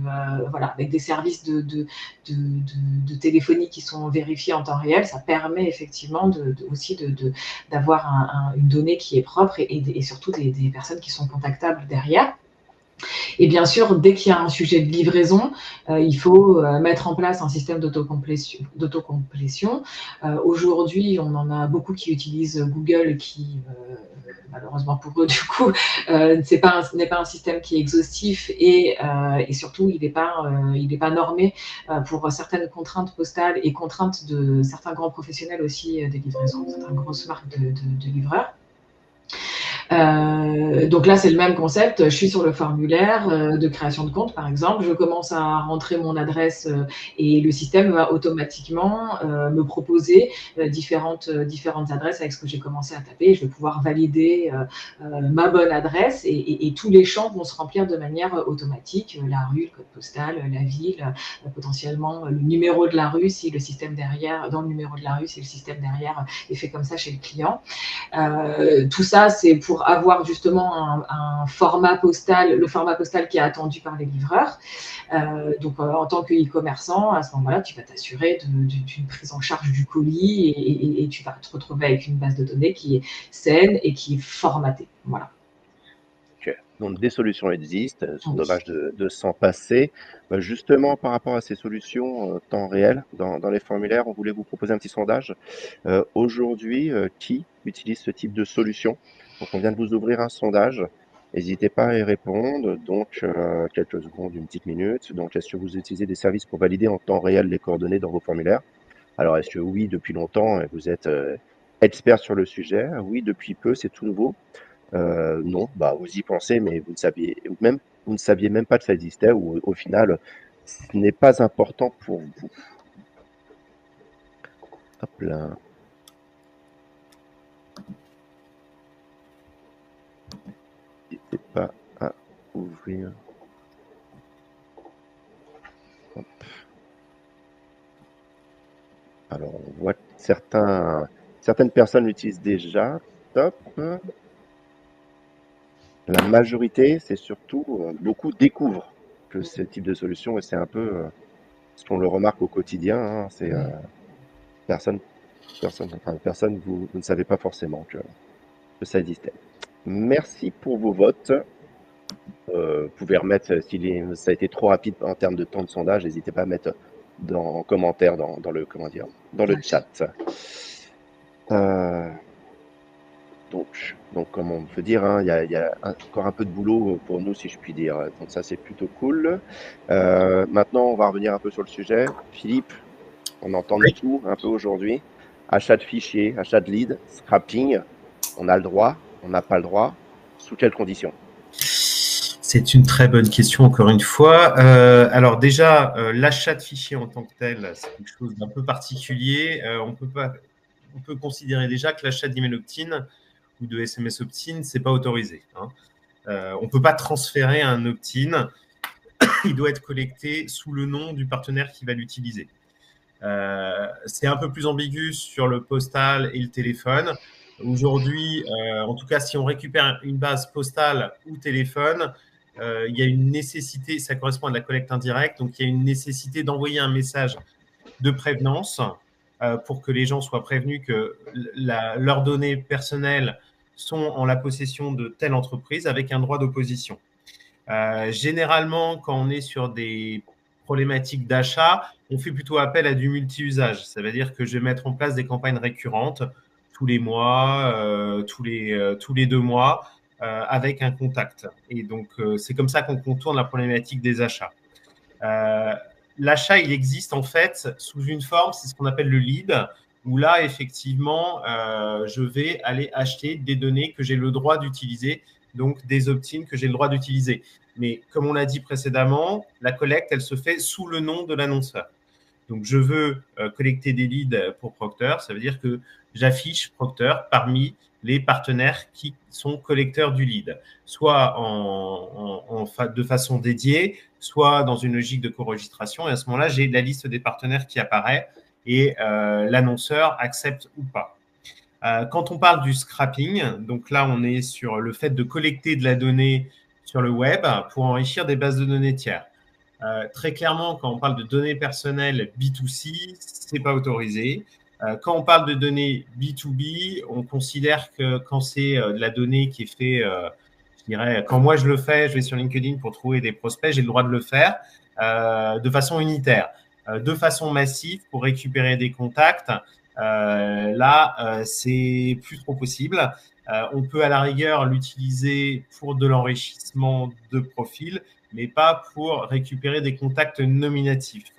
voilà, avec des services de téléphonie qui sont vérifiés en temps réel, ça permet effectivement aussi d'avoir une donnée qui est propre et surtout des personnes qui sont contactables derrière. Et bien sûr, dès qu'il y a un sujet de livraison, il faut mettre en place un système d'autocomplétion. Aujourd'hui, on en a beaucoup qui utilisent Google, qui, malheureusement pour eux, du coup, n'est pas un système qui est exhaustif et surtout, il n'est pas normé pour certaines contraintes postales et contraintes de certains grands professionnels aussi des livraisons, certaines grosses marques de livreurs. Donc là, c'est le même concept. Je suis sur le formulaire de création de compte, par exemple. Je commence à rentrer mon adresse et le système va automatiquement me proposer différentes adresses avec ce que j'ai commencé à taper. Je vais pouvoir valider ma bonne adresse et tous les champs vont se remplir de manière automatique. La rue, le code postal, la ville, potentiellement le numéro de la rue, si le système derrière, dans le numéro de la rue, si le système derrière est fait comme ça chez le client. Tout ça, c'est pour avoir justement un format postal, le format postal qui est attendu par les livreurs. Donc, en tant que e-commerçant, à ce moment-là, tu vas t'assurer d'une prise en charge du colis et tu vas te retrouver avec une base de données qui est saine et qui est formatée. Voilà. Donc, des solutions existent, c'est dommage de s'en passer. Justement, par rapport à ces solutions temps réel dans les formulaires, on voulait vous proposer un petit sondage. Aujourd'hui, qui utilise ce type de solution? Donc, on vient de vous ouvrir un sondage. N'hésitez pas à y répondre. Donc, quelques secondes, une petite minute. Donc, est-ce que vous utilisez des services pour valider en temps réel les coordonnées dans vos formulaires? Alors, est-ce que oui, depuis longtemps, vous êtes expert sur le sujet? Oui, depuis peu, c'est tout nouveau. Non, vous y pensez, mais vous ne saviez même pas que ça existait, ou au final, ce n'est pas important pour vous. Hop là. N'hésitez pas à ouvrir. Hop. Alors, on voit que certaines personnes l'utilisent déjà. Top. La majorité, c'est surtout, beaucoup découvrent que ce type de solution, et c'est un peu ce qu'on le remarque au quotidien, hein, c'est personne, vous ne savez pas forcément que ça existait. Merci pour vos votes. Vous pouvez remettre, ça a été trop rapide en termes de temps de sondage, n'hésitez pas à mettre en commentaire dans le chat. Donc, comme on peut dire, hein, il y a encore un peu de boulot pour nous, si je puis dire. Donc ça, c'est plutôt cool. Maintenant, on va revenir un peu sur le sujet. Philippe, on entend de tout un peu aujourd'hui. Achat de fichiers, achat de leads, scrapping. On a le droit, on n'a pas le droit. Sous quelles conditions? C'est une très bonne question, encore une fois. Alors déjà, l'achat de fichiers en tant que tel, c'est quelque chose d'un peu particulier. On peut considérer déjà que l'achat d'email opt-in ou de SMS opt-in, c'est pas autorisé. Hein. On ne peut pas transférer un opt-in. Il doit être collecté sous le nom du partenaire qui va l'utiliser. C'est un peu plus ambigu sur le postal et le téléphone. Aujourd'hui, en tout cas, si on récupère une base postale ou téléphone, il y a une nécessité, ça correspond à de la collecte indirecte, donc il y a une nécessité d'envoyer un message de prévenance pour que les gens soient prévenus que leurs données personnelles sont en la possession de telle entreprise avec un droit d'opposition. Généralement, quand on est sur des problématiques d'achat, on fait plutôt appel à du multi-usage. Ça veut dire que je vais mettre en place des campagnes récurrentes tous les mois, tous les 2 mois, avec un contact. Et donc, c'est comme ça qu'on contourne la problématique des achats. L'achat, il existe en fait sous une forme, c'est ce qu'on appelle le lead, où là, effectivement, je vais aller acheter des données que j'ai le droit d'utiliser, donc des opt-in que j'ai le droit d'utiliser. Mais comme on l'a dit précédemment, la collecte, elle se fait sous le nom de l'annonceur. Donc, je veux collecter des leads pour Procter, ça veut dire que j'affiche Procter parmi les partenaires qui sont collecteurs du lead, soit de façon dédiée, soit dans une logique de co-registration. Et à ce moment-là, j'ai la liste des partenaires qui apparaît et l'annonceur accepte ou pas. Quand on parle du scrapping, donc là, on est sur le fait de collecter de la donnée sur le web pour enrichir des bases de données tiers. Très clairement, quand on parle de données personnelles B2C, c'est pas autorisé. Quand on parle de données B2B, on considère que quand c'est de la donnée qui est fait, je dirais, quand moi je le fais, je vais sur LinkedIn pour trouver des prospects, j'ai le droit de le faire de façon unitaire. De façon massive pour récupérer des contacts, c'est plus trop possible. On peut à la rigueur l'utiliser pour de l'enrichissement de profils, mais pas pour récupérer des contacts nominatifs.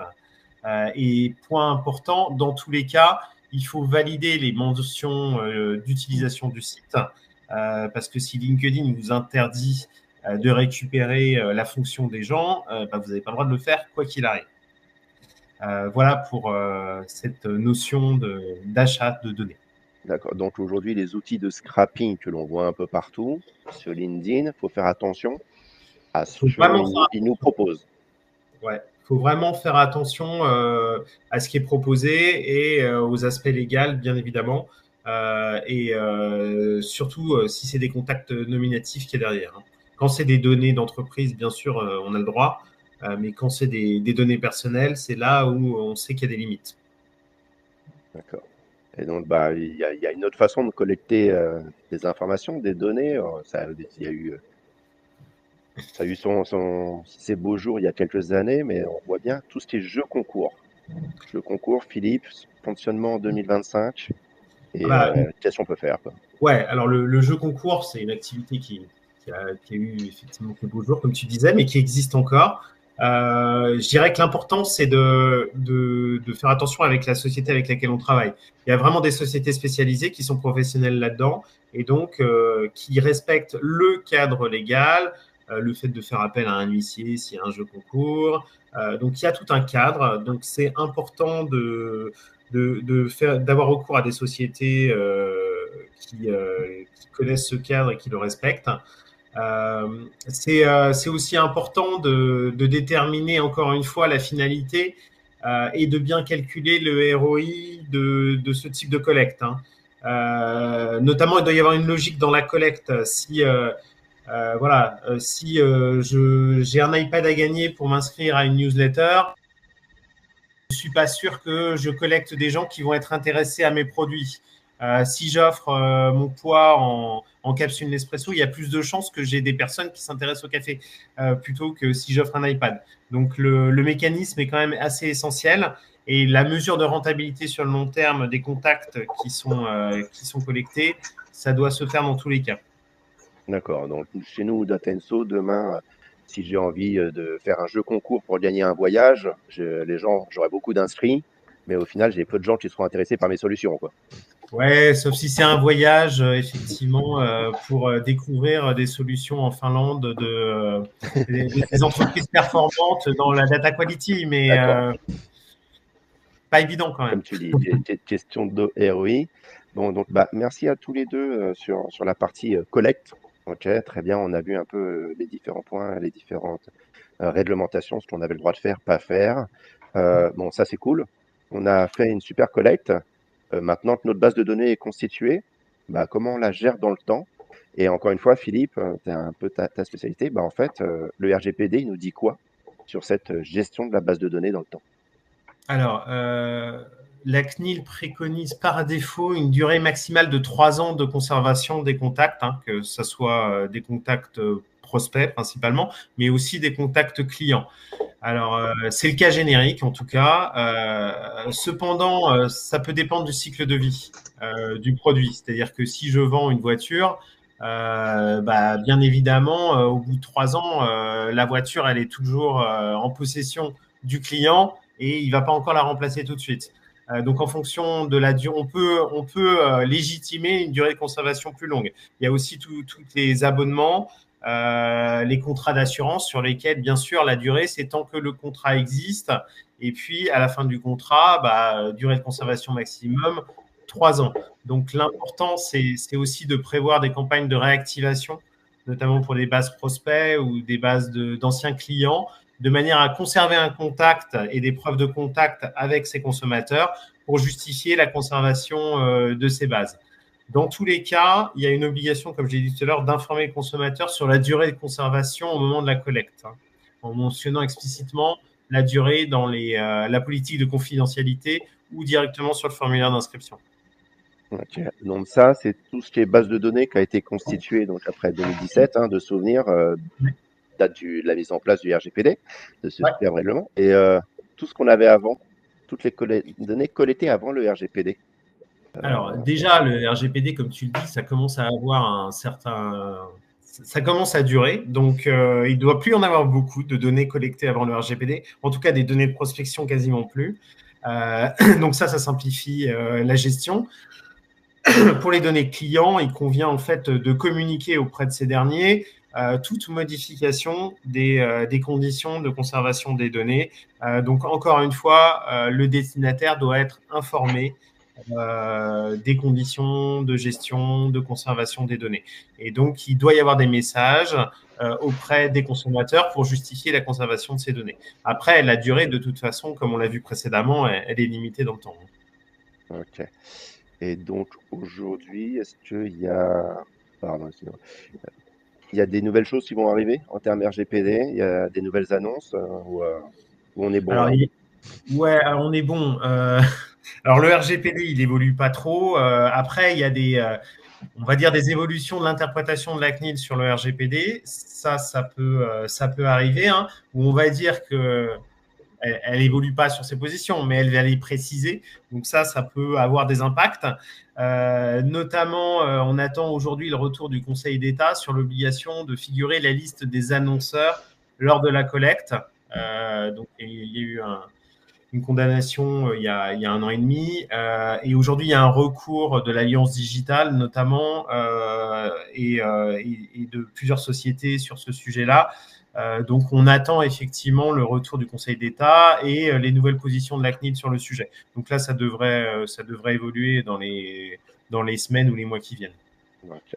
Et point important, dans tous les cas, il faut valider les mentions d'utilisation du site parce que si LinkedIn vous interdit de récupérer la fonction des gens, vous n'avez pas le droit de le faire quoi qu'il arrive. Voilà pour cette notion d'achat de données. D'accord. Donc aujourd'hui, les outils de scrapping que l'on voit un peu partout sur LinkedIn, il faut faire attention à ce qu'ils nous proposent. Ouais, il faut vraiment faire attention à ce qui est proposé et aux aspects légaux, bien évidemment. Et surtout si c'est des contacts nominatifs qui est derrière. Hein. Quand c'est des données d'entreprise, bien sûr, on a le droit. Mais quand c'est des données personnelles, c'est là où on sait qu'il y a des limites. D'accord. Et donc, il y a une autre façon de collecter des informations, des données. Ça a eu ses beaux jours il y a quelques années, mais on voit bien tout ce qui est jeu concours. Jeu concours, Philippe, fonctionnement en 2025. Et qu'est-ce qu'on peut faire, quoi. Ouais, alors le jeu concours, c'est une activité qui a eu effectivement des beaux jours, comme tu disais, mais qui existe encore. Je dirais que l'important, c'est de faire attention avec la société avec laquelle on travaille. Il y a vraiment des sociétés spécialisées qui sont professionnelles là-dedans et donc qui respectent le cadre légal, le fait de faire appel à un huissier s'il y a un jeu concours. Donc, il y a tout un cadre. Donc, c'est important d'avoir recours à des sociétés qui connaissent ce cadre et qui le respectent. C'est aussi important de déterminer encore une fois la finalité et de bien calculer le ROI de ce type de collecte. Hein. Notamment, il doit y avoir une logique dans la collecte. Si j'ai un iPad à gagner pour m'inscrire à une newsletter, je ne suis pas sûr que je collecte des gens qui vont être intéressés à mes produits. Si j'offre mon poids en capsule Nespresso, il y a plus de chances que j'ai des personnes qui s'intéressent au café plutôt que si j'offre un iPad. Donc, le mécanisme est quand même assez essentiel et la mesure de rentabilité sur le long terme des contacts qui sont collectés, ça doit se faire dans tous les cas. D'accord. Donc, chez nous, d'Atenso, demain, si j'ai envie de faire un jeu concours pour gagner un voyage, j'aurai beaucoup d'inscrits, mais au final, j'ai peu de gens qui seront intéressés par mes solutions, quoi. Ouais, sauf si c'est un voyage, effectivement, pour découvrir des solutions en Finlande des entreprises performantes dans la data quality, mais pas évident quand même. Comme tu dis, question de ROI. Bon, donc, merci à tous les deux sur la partie collecte. Ok, très bien. On a vu un peu les différents points, les différentes réglementations, ce qu'on avait le droit de faire, pas faire. Bon, ça, c'est cool. On a fait une super collecte. Maintenant que notre base de données est constituée, comment on la gère dans le temps? Et encore une fois, Philippe, tu as un peu ta spécialité. En fait, le RGPD, il nous dit quoi sur cette gestion de la base de données dans le temps? Alors, la CNIL préconise par défaut une durée maximale de 3 ans de conservation des contacts, hein, que ce soit des contacts prospects principalement, mais aussi des contacts clients. Alors, c'est le cas générique en tout cas. Cependant, ça peut dépendre du cycle de vie du produit. C'est-à-dire que si je vends une voiture, bien évidemment, au bout de 3 ans, la voiture, elle est toujours en possession du client et il ne va pas encore la remplacer tout de suite. Donc, en fonction de la durée, on peut légitimer une durée de conservation plus longue. Il y a aussi tous les abonnements, les contrats d'assurance sur lesquels, bien sûr, la durée, c'est tant que le contrat existe. Et puis, à la fin du contrat, durée de conservation maximum, 3 ans. Donc, l'important, c'est aussi de prévoir des campagnes de réactivation, notamment pour des bases prospects ou des bases d'anciens clients, de manière à conserver un contact et des preuves de contact avec ces consommateurs pour justifier la conservation de ces bases. Dans tous les cas, il y a une obligation, comme j'ai dit tout à l'heure, d'informer le consommateur sur la durée de conservation au moment de la collecte, hein, en mentionnant explicitement la durée dans la politique de confidentialité ou directement sur le formulaire d'inscription. Ok. Donc ça, c'est tout ce qui est base de données qui a été constituée donc après 2017, hein, de souvenirs, date de la mise en place du RGPD, de ce super règlement. Et tout ce qu'on avait avant, toutes les données collectées avant le RGPD. Alors déjà, le RGPD, comme tu le dis, ça commence à avoir ça commence à durer. Donc, il ne doit plus y en avoir beaucoup de données collectées avant le RGPD. En tout cas, des données de prospection, quasiment plus. Donc ça simplifie la gestion. pour les données clients, il convient en fait de communiquer auprès de ces derniers toute modification des conditions de conservation des données. Donc, encore une fois, le destinataire doit être informé des conditions de gestion, de conservation des données. Et donc, il doit y avoir des messages auprès des consommateurs pour justifier la conservation de ces données. Après, la durée, de toute façon, comme on l'a vu précédemment, elle est limitée dans le temps. Ok. Et donc aujourd'hui, est-ce qu'il y a... Pardon, excusez-moi. Il y a des nouvelles choses qui vont arriver en termes RGPD? Il y a des nouvelles annonces où on est bon Alors, là? ouais, alors on est bon. Alors, le RGPD, il évolue pas trop. Après, il y a on va dire des évolutions de l'interprétation de la CNIL sur le RGPD. Ça peut arriver, hein, où on va dire que elle évolue pas sur ses positions, mais elle va les préciser. Donc ça peut avoir des impacts. Notamment, on attend aujourd'hui le retour du Conseil d'État sur l'obligation de figurer la liste des annonceurs lors de la collecte. Donc il y a eu une condamnation il y a 1 an et demi. Et aujourd'hui, il y a un recours de l'Alliance digitale, notamment, et de plusieurs sociétés sur ce sujet-là. Donc, on attend effectivement le retour du Conseil d'État et les nouvelles positions de la CNIL sur le sujet. Donc là, ça devrait évoluer dans les semaines ou les mois qui viennent. Ok.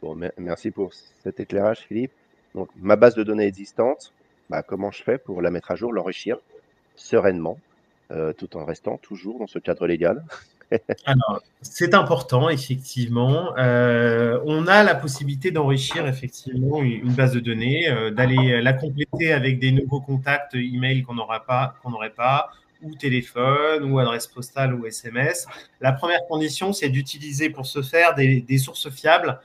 Bon, merci pour cet éclairage, Philippe. Donc, ma base de données existante, bah, comment je fais pour la mettre à jour, l'enrichir sereinement, tout en restant toujours dans ce cadre légal? Alors, c'est important, effectivement. On a la possibilité d'enrichir effectivement une base de données, d'aller la compléter avec des nouveaux contacts email qu'on n'aurait pas, ou téléphone, ou adresse postale, ou SMS. La première condition, c'est d'utiliser pour ce faire des sources fiables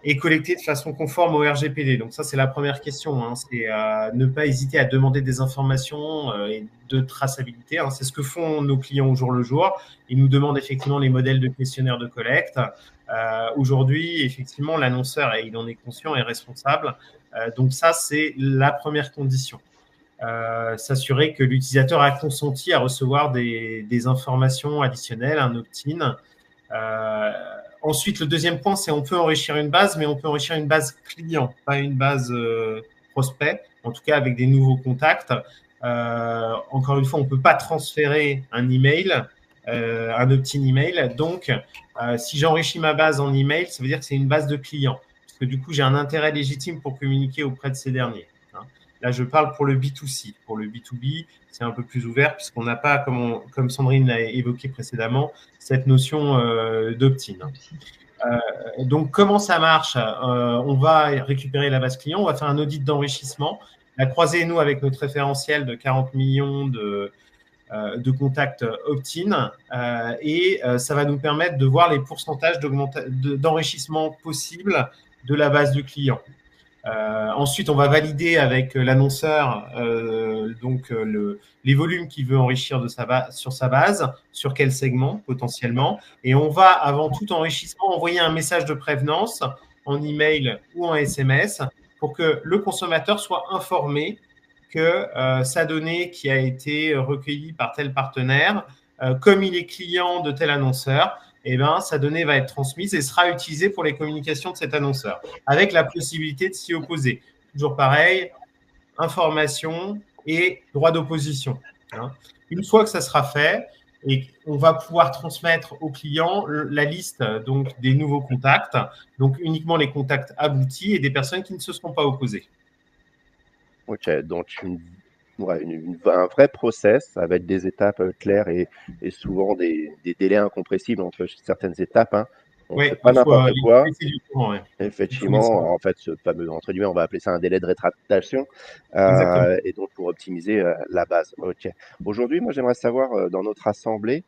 et collecté de façon conforme au RGPD. Donc ça, c'est la première question. Hein. C'est ne pas hésiter à demander des informations et de traçabilité. Hein. C'est ce que font nos clients au jour le jour. Ils nous demandent effectivement les modèles de questionnaires de collecte. Aujourd'hui, effectivement, l'annonceur, il en est conscient et responsable. Donc ça, c'est la première condition. S'assurer que l'utilisateur a consenti à recevoir des informations additionnelles, un opt-in. Ensuite, le deuxième point, c'est on peut enrichir une base, mais on peut enrichir une base client, pas une base prospect, en tout cas avec des nouveaux contacts. Encore une fois, on ne peut pas transférer un email, un opt-in email. Donc, si j'enrichis ma base en email, ça veut dire que c'est une base de clients, parce que du coup, j'ai un intérêt légitime pour communiquer auprès de ces derniers. Hein. Là, je parle pour le B2C. Pour le B2B, c'est un peu plus ouvert, puisqu'on n'a pas, comme Sandrine l'a évoqué précédemment, cette notion d'opt-in. Donc, comment ça marche? On va récupérer la base client, on va faire un audit d'enrichissement, la croiser, nous, avec notre référentiel de 40 millions de contacts opt-in, et ça va nous permettre de voir les pourcentages d'enrichissement possibles de la base du client. Ensuite, on va valider avec l'annonceur les volumes qu'il veut enrichir sur sa base, sur quel segment potentiellement. Et on va, avant tout enrichissement, envoyer un message de prévenance en email ou en SMS pour que le consommateur soit informé que sa donnée qui a été recueillie par tel partenaire, comme il est client de tel annonceur, eh ben, sa donnée va être transmise et sera utilisée pour les communications de cet annonceur, avec la possibilité de s'y opposer. Toujours pareil, information et droit d'opposition. Hein. Une fois que ça sera fait, et on va pouvoir transmettre au client la liste donc, des nouveaux contacts, donc uniquement les contacts aboutis et des personnes qui ne se seront pas opposées. Ok, donc un vrai process avec des étapes claires et souvent des délais incompressibles entre certaines étapes. Hein. On ne Oui, fait pas n'importe quoi. laisser du temps. Ouais. Effectivement, en fait, ce fameux, entre guillemets, on va appeler ça un délai de rétractation, Exactement. et donc pour optimiser la base. Ok. Aujourd'hui, moi, j'aimerais savoir dans notre assemblée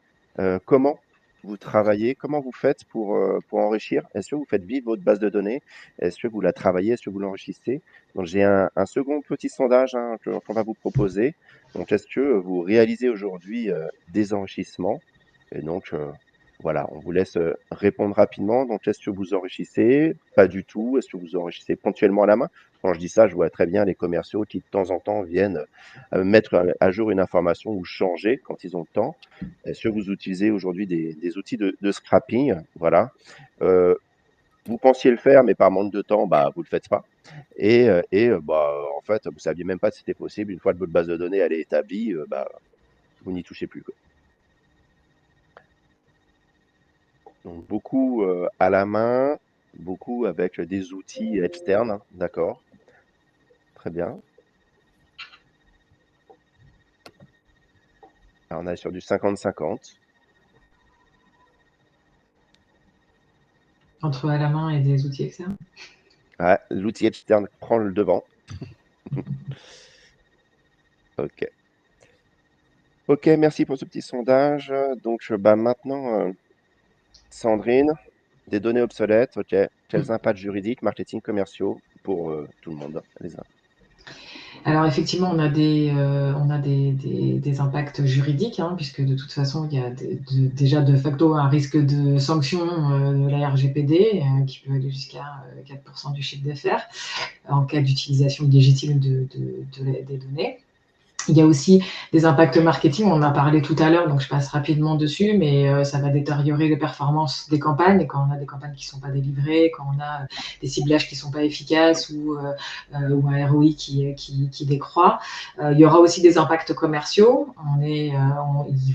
comment vous travaillez, comment vous faites pour enrichir. Est-ce que vous faites vivre votre base de données? Est-ce que vous la travaillez? Est-ce que vous l'enrichissez? Donc, j'ai un second petit sondage hein, qu'on va vous proposer. Donc, est-ce que vous réalisez aujourd'hui des enrichissements? Et donc, Voilà, on vous laisse répondre rapidement. Donc, est-ce que vous enrichissez? Pas du tout. Est-ce que vous enrichissez ponctuellement à la main? Quand je dis ça, je vois très bien les commerciaux qui, de temps en temps, viennent mettre à jour une information ou changer quand ils ont le temps. Est-ce que vous utilisez aujourd'hui des outils de scrapping? Voilà. Vous pensiez le faire, mais par manque de temps, bah, vous le faites pas. Bah, en fait, vous saviez même pas si c'était possible. Une fois que votre base de données elle est établie, bah, vous n'y touchez plus, quoi. Donc beaucoup à la main, beaucoup avec des outils externes, d'accord, très bien. Alors, on est sur du 50-50. Entre à la main et des outils externes. Ouais, l'outil externe prend le devant. Ok. Ok, merci pour ce petit sondage. Donc, bah, maintenant, Sandrine, des données obsolètes, ok. Quels impacts juridiques, marketing, commerciaux pour tout le monde, les uns. Alors effectivement, on a des impacts juridiques, hein, puisque de toute façon, il y a déjà de facto un risque de sanction de la RGPD qui peut aller jusqu'à 4% du chiffre d'affaires en cas d'utilisation illégitime des données. Il y a aussi des impacts marketing, on en a parlé tout à l'heure, donc je passe rapidement dessus, mais ça va détériorer les performances des campagnes, quand on a des campagnes qui ne sont pas délivrées, quand on a des ciblages qui ne sont pas efficaces ou un ROI qui décroît. Il y aura aussi des impacts commerciaux, ils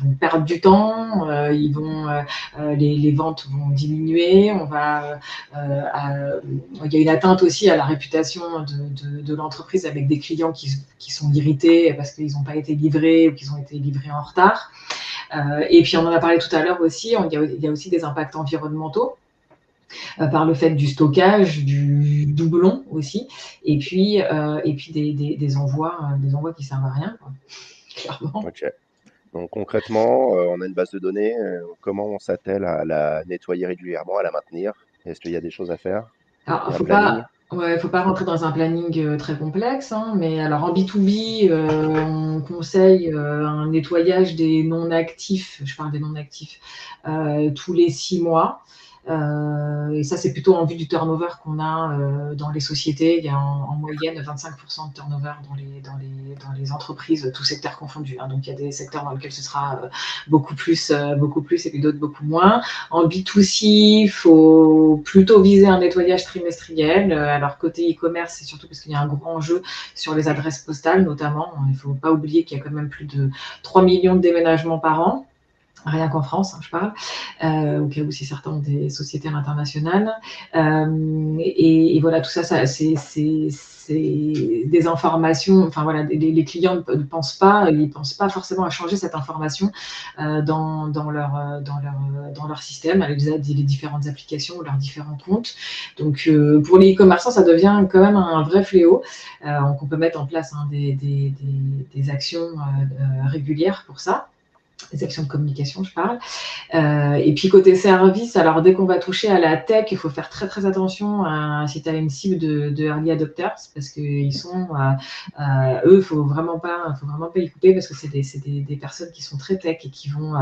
vont perdre du temps, les ventes vont diminuer, il y a une atteinte aussi à la réputation de l'entreprise avec des clients qui sont irrités parce qu'ils n'ont pas été livrés ou qu'ils ont été livrés en retard. Et puis, on en a parlé tout à l'heure aussi, il y a aussi des impacts environnementaux par le fait du stockage, du doublon aussi, et puis des envois qui servent à rien, quoi, clairement. Ok. Donc concrètement, on a une base de données. Comment on s'attelle à la nettoyer régulièrement, à la maintenir? Est-ce qu'il y a des choses à faire? Alors, Il y a un planning? faut pas rentrer dans un planning très complexe, hein, mais alors en B2B, on conseille un nettoyage des non-actifs, je parle des non-actifs, tous les 6 mois. Et ça, c'est plutôt en vue du turnover qu'on a dans les sociétés. Il y a en moyenne 25% de turnover dans les entreprises, tous secteurs confondus, hein. Donc, il y a des secteurs dans lesquels ce sera beaucoup plus, et puis d'autres beaucoup moins. En B2C, il faut plutôt viser un nettoyage trimestriel. Alors, côté e-commerce, c'est surtout parce qu'il y a un gros enjeu sur les adresses postales, notamment. Il ne faut pas oublier qu'il y a quand même plus de 3 millions de déménagements par an. Rien qu'en France, hein, je parle, au cas où si certains ont des sociétés à l'international. Et voilà, tout ça, c'est des informations. Enfin voilà, les clients ne pensent pas, ils pensent pas forcément à changer cette information dans leur système, avec les différentes applications ou leurs différents comptes. Donc pour les e-commerçants, ça devient quand même un vrai fléau. On peut mettre en place des actions régulières pour ça. Les actions de communication, je parle. Et puis côté service, alors dès qu'on va toucher à la tech, il faut faire très très attention si tu as une cible de early adopters, parce qu'ils sont, eux, faut vraiment pas y couper, parce que c'est des personnes qui sont très tech et qui vont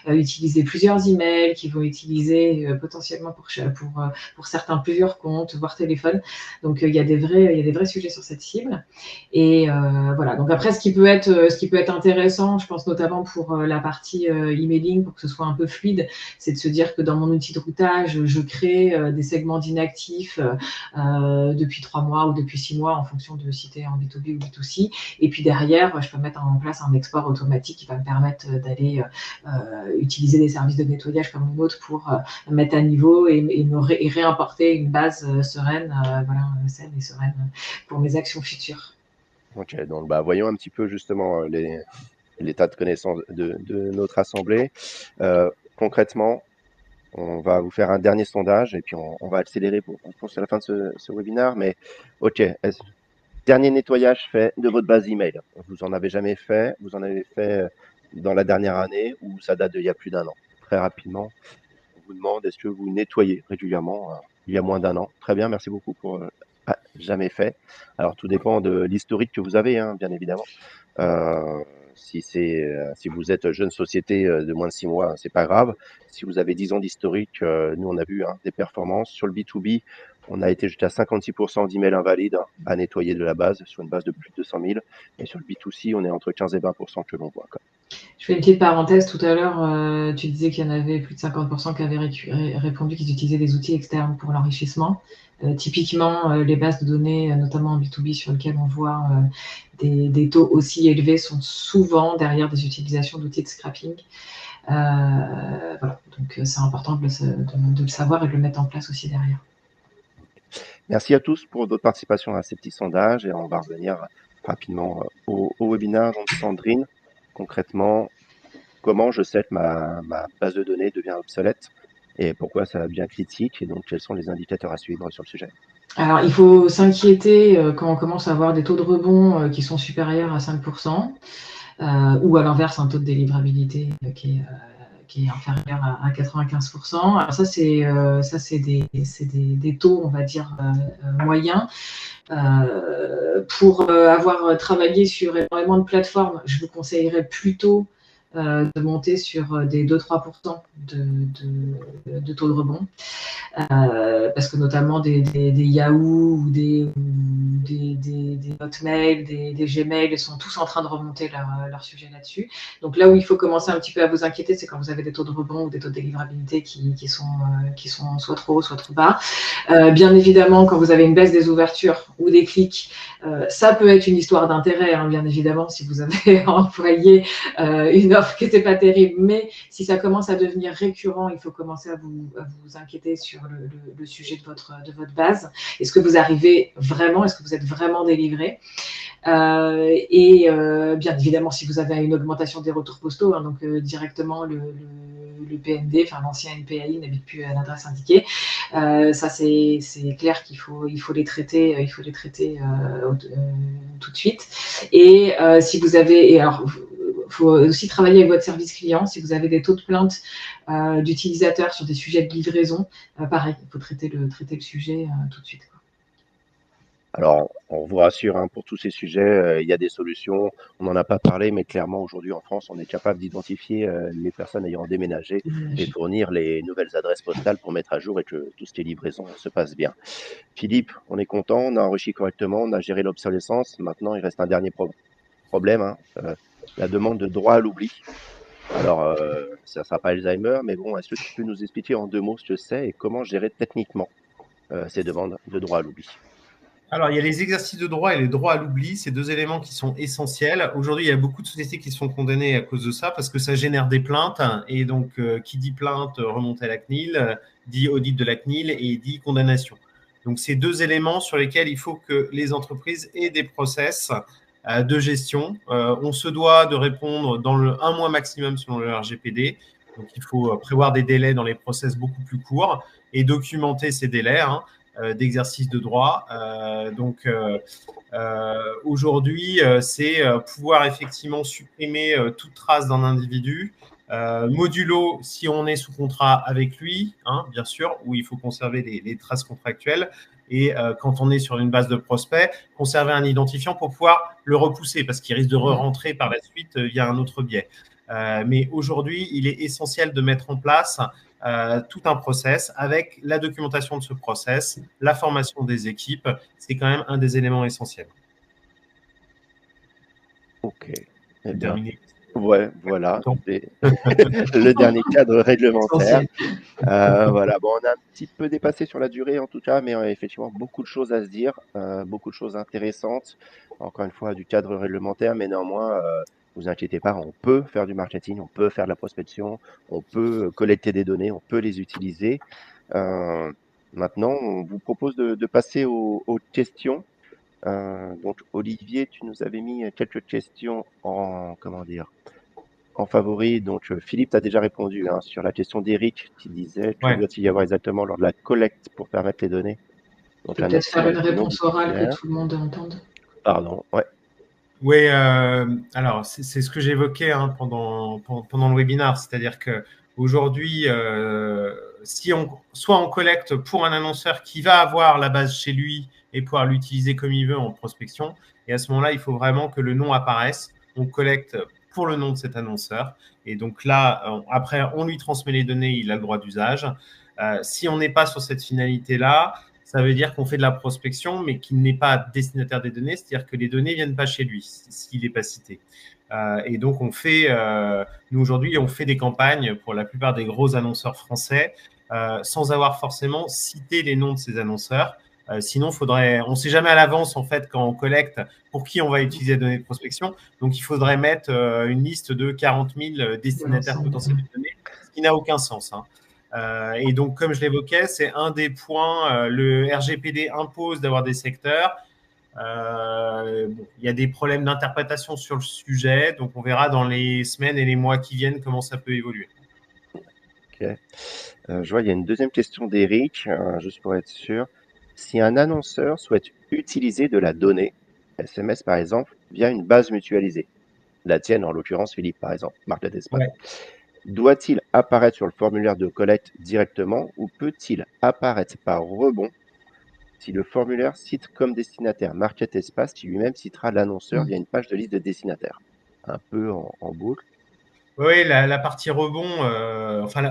utiliser plusieurs emails, qui vont utiliser potentiellement pour certains plusieurs comptes, voire téléphone. Donc il y a des vrais sujets sur cette cible. Et voilà. Donc après, ce qui peut être intéressant, je pense notamment pour la partie emailing, pour que ce soit un peu fluide, c'est de se dire que dans mon outil de routage, je crée des segments d'inactifs depuis 3 mois ou depuis 6 mois en fonction de si tu es en B2B ou B2C. Et puis derrière, je peux mettre en place un export automatique qui va me permettre d'aller utiliser des services de nettoyage comme le nôtre pour mettre à niveau et réimporter une base sereine, saine et sereine pour mes actions futures. Ok, donc bah, voyons un petit peu justement l'état de connaissance de notre assemblée. Concrètement, on va vous faire un dernier sondage et puis on va accélérer pour la fin de ce webinaire. Mais ok, dernier nettoyage fait de votre base email. Vous en avez jamais fait? Vous en avez fait dans la dernière année ou ça date d'il y a plus d'1 an? Très rapidement, on vous demande est-ce que vous nettoyez régulièrement il y a moins d'1 an? Très bien, merci beaucoup pour jamais fait. Alors tout dépend de l'historique que vous avez, hein, bien évidemment. Si vous êtes jeune société de moins de 6 mois, c'est pas grave. Si vous avez 10 ans d'historique, nous on a vu des performances sur le B2B. On a été jusqu'à 56% d'emails invalides à nettoyer de la base sur une base de plus de 200 000. Et sur le B2C, on est entre 15 et 20% que l'on voit. Je fais une petite parenthèse. Tout à l'heure, tu disais qu'il y en avait plus de 50% qui avaient répondu qu'ils utilisaient des outils externes pour l'enrichissement. Typiquement, les bases de données, notamment en B2B, sur lesquelles on voit des taux aussi élevés, sont souvent derrière des utilisations d'outils de scrapping. Voilà. Donc, c'est important de le savoir et de le mettre en place aussi derrière. Merci à tous pour votre participation à ces petits sondages et on va revenir rapidement au webinaire de Sandrine. Concrètement, comment je sais que ma base de données devient obsolète et pourquoi ça devient critique et donc quels sont les indicateurs à suivre sur le sujet. Alors, il faut s'inquiéter quand on commence à avoir des taux de rebond qui sont supérieurs à 5%, ou à l'inverse, un taux de délivrabilité qui est inférieur à 95%. Alors ça, c'est des taux, on va dire, moyens. Pour avoir travaillé sur énormément de plateformes, je vous conseillerais plutôt de monter sur des 2-3% de taux de rebond. Parce que notamment des Yahoo ou des Hotmail, des Gmail sont tous en train de remonter leur sujet là-dessus. Donc là où il faut commencer un petit peu à vous inquiéter, c'est quand vous avez des taux de rebond ou des taux de délivrabilité qui sont soit trop hauts, soit trop bas. Bien évidemment, quand vous avez une baisse des ouvertures ou des clics, ça peut être une histoire d'intérêt, bien évidemment, si vous avez envoyé une offre qui n'était pas terrible. Mais si ça commence à devenir récurrent, il faut commencer à vous inquiéter sur le sujet de votre base. Est-ce que vous arrivez vraiment? Est-ce que vous êtes vraiment délivré? Et bien évidemment, si vous avez une augmentation des retours postaux, donc directement le PND, enfin l'ancien NPAI n'habite plus à l'adresse indiquée. Ça, c'est clair qu'il faut les traiter, tout de suite. Et si vous avez, alors, il faut aussi travailler avec votre service client. Si vous avez des taux de plainte d'utilisateurs sur des sujets de livraison, pareil, il faut traiter le sujet tout de suite. Alors, on vous rassure, pour tous ces sujets, il y a des solutions. On n'en a pas parlé, mais clairement, aujourd'hui en France, on est capable d'identifier les personnes ayant déménagé et fournir les nouvelles adresses postales pour mettre à jour et que tout ce qui est livraison se passe bien. Philippe, on est content, on a enrichi correctement, on a géré l'obsolescence. Maintenant, il reste un dernier problème, la demande de droit à l'oubli. Alors, ça ne sera pas Alzheimer, mais bon, est-ce que tu peux nous expliquer en 2 mots ce que c'est et comment gérer techniquement ces demandes de droit à l'oubli? Alors, il y a les exercices de droit et les droits à l'oubli, ces 2 éléments qui sont essentiels. Aujourd'hui, il y a beaucoup de sociétés qui sont condamnées à cause de ça parce que ça génère des plaintes. Et donc, qui dit plainte remonte à la CNIL, dit audit de la CNIL et dit condamnation. Donc, c'est 2 éléments sur lesquels il faut que les entreprises aient des process de gestion. On se doit de répondre dans un mois maximum selon le RGPD. Donc, il faut prévoir des délais dans les process beaucoup plus courts et documenter ces délais d'exercice de droit. Donc, aujourd'hui, c'est pouvoir effectivement supprimer toute trace d'un individu, modulo si on est sous contrat avec lui, bien sûr, où il faut conserver les traces contractuelles. Et quand on est sur une base de prospect, conserver un identifiant pour pouvoir le repousser parce qu'il risque de re-rentrer par la suite via un autre biais. Mais aujourd'hui, il est essentiel de mettre en place tout un process avec la documentation de ce process, la formation des équipes. C'est quand même un des éléments essentiels. Ok. Eh bien, ouais, voilà. Le dernier cadre réglementaire. Voilà. Bon, on a un petit peu dépassé sur la durée en tout cas, mais effectivement beaucoup de choses à se dire, beaucoup de choses intéressantes. Encore une fois, du cadre réglementaire, mais néanmoins, vous inquiétez pas, on peut faire du marketing, on peut faire de la prospection, on peut collecter des données, on peut les utiliser. Maintenant, on vous propose de passer aux questions. Donc, Olivier, tu nous avais mis quelques questions en favori. Donc, Philippe, tu as déjà répondu sur la question d'Eric qui disait que doit-il y avoir exactement lors de la collecte pour permettre les données. Donc, peut-être faire une réponse orale que tout le monde entende. Pardon, ouais. Oui, alors c'est ce que j'évoquais pendant le webinaire, c'est-à-dire qu'aujourd'hui, soit on collecte pour un annonceur qui va avoir la base chez lui et pouvoir l'utiliser comme il veut en prospection, et à ce moment-là, il faut vraiment que le nom apparaisse. On collecte pour le nom de cet annonceur. Et donc là, après, on lui transmet les données, il a le droit d'usage. Si on n'est pas sur cette finalité-là, ça veut dire qu'on fait de la prospection, mais qu'il n'est pas destinataire des données, c'est-à-dire que les données ne viennent pas chez lui, s'il n'est pas cité. Et donc, nous aujourd'hui, on fait des campagnes pour la plupart des gros annonceurs français sans avoir forcément cité les noms de ces annonceurs. Sinon, on ne sait jamais à l'avance, en fait, quand on collecte, pour qui on va utiliser les données de prospection. Donc, il faudrait mettre une liste de 40 000 destinataires potentiels de données, ce qui n'a aucun sens. Et donc, comme je l'évoquais, c'est un des points. Le RGPD impose d'avoir des secteurs. Il y a des problèmes d'interprétation sur le sujet. Donc, on verra dans les semaines et les mois qui viennent comment ça peut évoluer. Ok. Je vois, il y a une deuxième question d'Eric, juste pour être sûr. Si un annonceur souhaite utiliser de la donnée, SMS par exemple, via une base mutualisée, la tienne en l'occurrence Philippe par exemple, Market Espace, Ouais. doit-il apparaître sur le formulaire de collecte directement ou peut-il apparaître par rebond si le formulaire cite comme destinataire Market Espace qui lui-même citera l'annonceur via une page de liste de destinataires? Un peu en boucle. Oui, la partie rebond,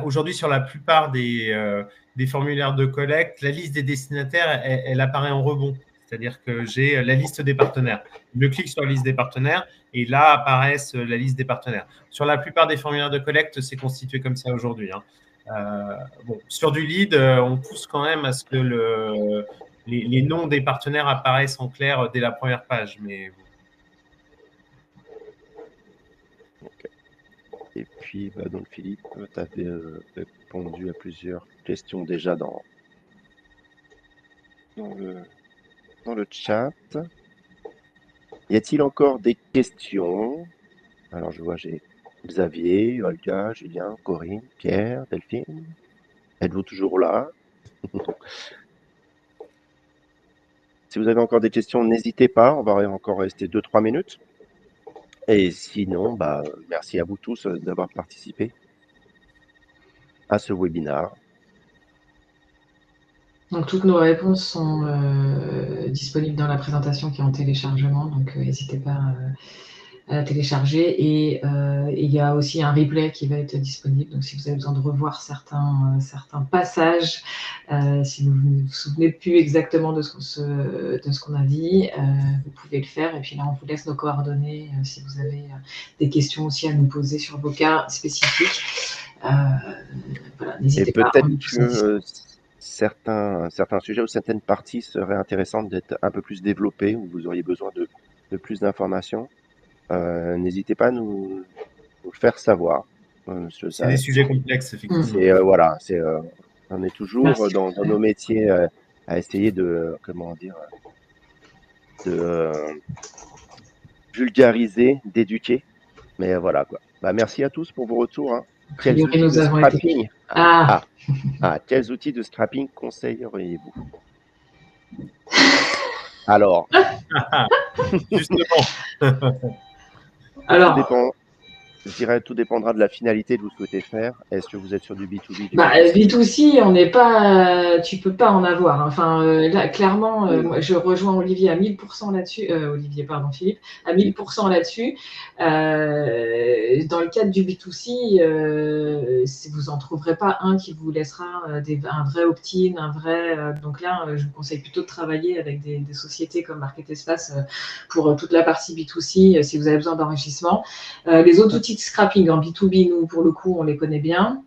aujourd'hui sur la plupart des formulaires de collecte, la liste des destinataires, elle apparaît en rebond. C'est-à-dire que j'ai la liste des partenaires. Je clique sur la liste des partenaires et là apparaissent la liste des partenaires. Sur la plupart des formulaires de collecte, c'est constitué comme ça aujourd'hui. Sur du lead, on pousse quand même à ce que les noms des partenaires apparaissent en clair dès la première page. Mais Et puis, donc Philippe, tu avais répondu à plusieurs questions déjà dans le chat. Y a-t-il encore des questions? Alors, je vois, j'ai Xavier, Olga, Julien, Corinne, Pierre, Delphine. Êtes-vous toujours là? Si vous avez encore des questions, n'hésitez pas. On va encore rester 2-3 minutes. Et sinon, merci à vous tous d'avoir participé à ce webinaire. Donc, toutes nos réponses sont disponibles dans la présentation qui est en téléchargement, donc n'hésitez pas à la télécharger. Et il y a aussi un replay qui va être disponible, donc si vous avez besoin de revoir certains passages, si vous ne vous souvenez plus exactement de ce qu'on a dit, vous pouvez le faire. Et puis là, on vous laisse nos coordonnées si vous avez des questions aussi à nous poser sur vos cas spécifiques. Voilà, n'hésitez pas. Et peut-être que certains sujets ou certaines parties seraient intéressantes d'être un peu plus développées, où vous auriez besoin de plus d'informations. N'hésitez pas à nous le faire savoir. c'est des sujets complexes, effectivement. Et on est toujours dans nos métiers à essayer de vulgariser, d'éduquer. Mais voilà quoi. Merci à tous pour vos retours. Quels outils de scrapping quels outils de scrapping conseilleriez-vous? Alors, justement. Alors, je dirais tout dépendra de la finalité que vous souhaitez faire. Est-ce que vous êtes sur du B2B? B2C, on n'est pas, tu peux pas en avoir. Enfin, là, clairement, moi, je rejoins Olivier à 1000% là-dessus. Philippe, à 1000% là-dessus. Dans le cadre du B2C, vous n'en trouverez pas un qui vous laissera un vrai opt-in, un vrai. Donc là, je vous conseille plutôt de travailler avec des sociétés comme Market Espace pour toute la partie B2C, si vous avez besoin d'enrichissement. Les autres outils de scrapping en B2B, nous, pour le coup, on les connaît bien.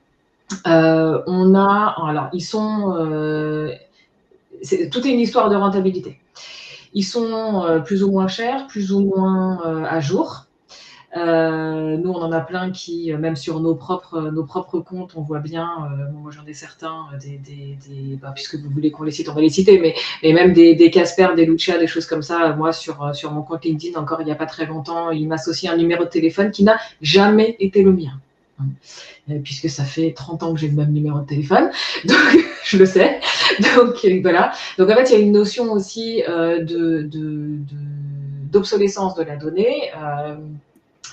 Ils sont. Tout est une histoire de rentabilité. Ils sont plus ou moins chers, plus ou moins à jour. Nous, on en a plein qui, même sur nos propres comptes, on voit bien. Moi, j'en ai certains, puisque vous voulez qu'on les cite, on va les citer, mais même des Casper, des Lucia, des choses comme ça. Moi, sur mon compte LinkedIn, encore il n'y a pas très longtemps, il m'associe un numéro de téléphone qui n'a jamais été le mien. Puisque ça fait 30 ans que j'ai le même numéro de téléphone, donc je le sais. Donc voilà. Donc en fait, il y a une notion aussi d'obsolescence de la donnée.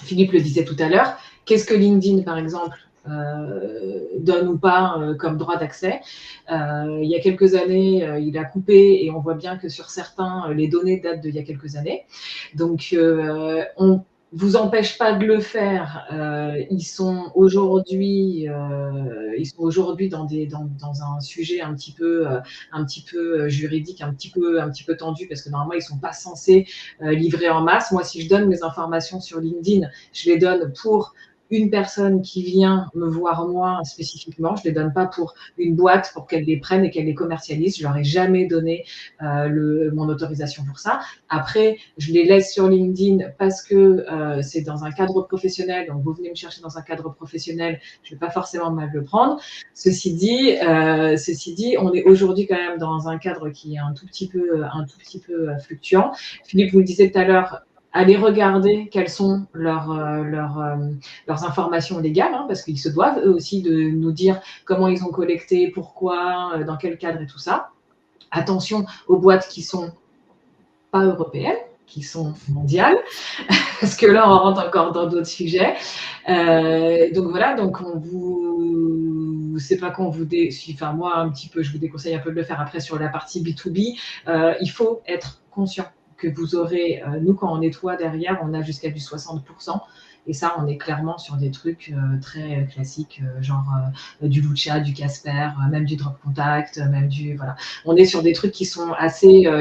Philippe le disait tout à l'heure. Qu'est-ce que LinkedIn, par exemple, donne ou pas comme droit d'accès? Il y a quelques années, il a coupé et on voit bien que sur certains, les données datent d'il y a quelques années. Donc vous empêche pas de le faire. Ils sont aujourd'hui dans un sujet un petit peu juridique, un petit peu tendu, parce que normalement ils sont pas censés livrer en masse. Moi, si je donne mes informations sur LinkedIn, je les donne pour une personne qui vient me voir moi spécifiquement. Je les donne pas pour une boîte pour qu'elle les prenne et qu'elle les commercialise. Je leur ai jamais donné mon autorisation pour ça. Après, je les laisse sur LinkedIn parce que c'est dans un cadre professionnel. Donc, vous venez me chercher dans un cadre professionnel, je ne vais pas forcément mal le prendre. Ceci dit, on est aujourd'hui quand même dans un cadre qui est un tout petit peu fluctuant. Philippe, vous le disiez tout à l'heure, allez regarder quelles sont leurs informations légales, hein, parce qu'ils se doivent eux aussi de nous dire comment ils ont collecté, pourquoi, dans quel cadre et tout ça. Attention aux boîtes qui sont pas européennes, qui sont mondiales, parce que là, on rentre encore dans d'autres sujets. Donc voilà, donc c'est pas qu'on vous enfin moi un petit peu, je vous déconseille un peu de le faire. Après, sur la partie B2B, il faut être conscient que vous aurez, nous quand on nettoie derrière, on a jusqu'à du 60%. Et ça, on est clairement sur des trucs très classiques, genre du Lucha, du Casper, même du Drop Contact, même du voilà. On est sur des trucs qui sont assez, enfin,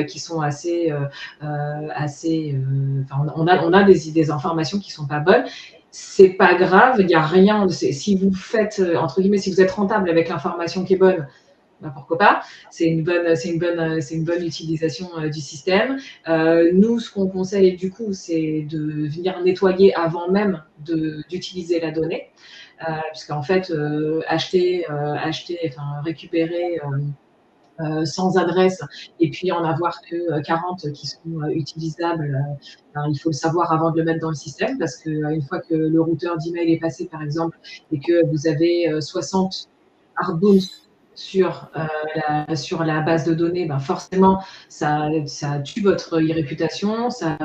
on a des informations qui sont pas bonnes. C'est pas grave, il y a rien. Si vous faites entre guillemets, si vous êtes rentable avec l'information qui est bonne, ben pourquoi pas. C'est une bonne utilisation du système. Nous, ce qu'on conseille du coup, c'est de venir nettoyer avant même d'utiliser la donnée, puisqu'en fait, récupérer sans adresse et puis en avoir que 40 qui sont utilisables, il faut le savoir avant de le mettre dans le système, parce qu'une fois que le routeur d'email est passé, par exemple, et que vous avez 60 hardbounds sur la base de données, ben forcément, ça tue votre e-réputation, ça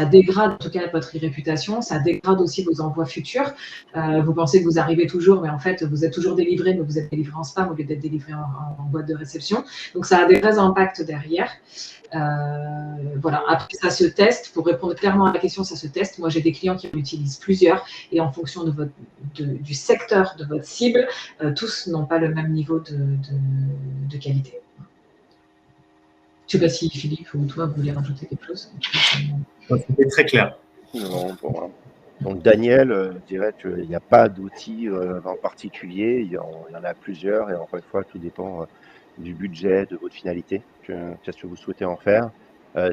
dégrade en tout cas votre e-réputation, ça dégrade aussi vos envois futurs. Vous pensez que vous arrivez toujours, mais en fait, vous êtes toujours délivré, mais vous êtes délivré en spam au lieu d'être délivré en boîte de réception. Donc, ça a des vrais impacts derrière. Voilà. Après, ça se teste. Pour répondre clairement à la question, ça se teste. Moi, j'ai des clients qui en utilisent plusieurs, et en fonction du secteur de votre cible, tous n'ont pas le même niveau de qualité. Je ne sais pas si Philippe ou toi, vous voulez rajouter quelque chose. C'était très clair. Non, pour moi. Donc Daniel, je dirais qu'il n'y a pas d'outils en particulier, il y en a plusieurs, et encore une fois, tout dépend du budget, de votre finalité, qu'est-ce que vous souhaitez en faire.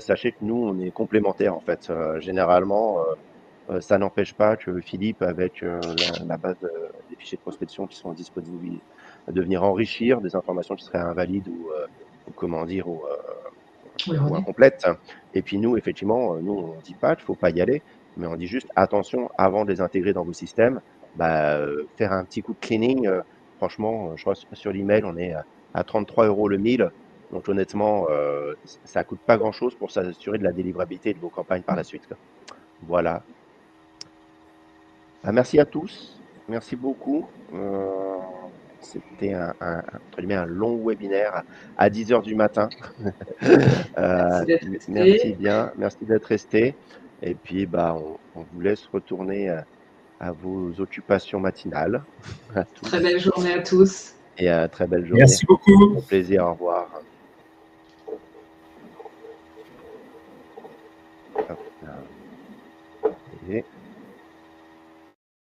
Sachez que nous, on est complémentaires en fait. Généralement, ça n'empêche pas que Philippe, avec la base des fichiers de prospection qui sont disponibles, de venir enrichir des informations qui seraient invalides ou comment dire, ou incomplètes. Et puis nous, effectivement, nous, on ne dit pas qu'il ne faut pas y aller, mais on dit juste attention, avant de les intégrer dans vos systèmes, faire un petit coup de cleaning. Franchement, je crois que sur l'email, on est à 33 € le 1000. Donc honnêtement, ça ne coûte pas grand-chose pour s'assurer de la délivrabilité de vos campagnes par la suite, quoi. Voilà. Merci à tous. Merci beaucoup. C'était un long webinaire à 10 h du matin. Merci bien. Merci d'être resté. Et puis, on vous laisse retourner à vos occupations matinales. Très belle journée à tous. Et très belle journée. Merci beaucoup. Au plaisir. Au revoir. Et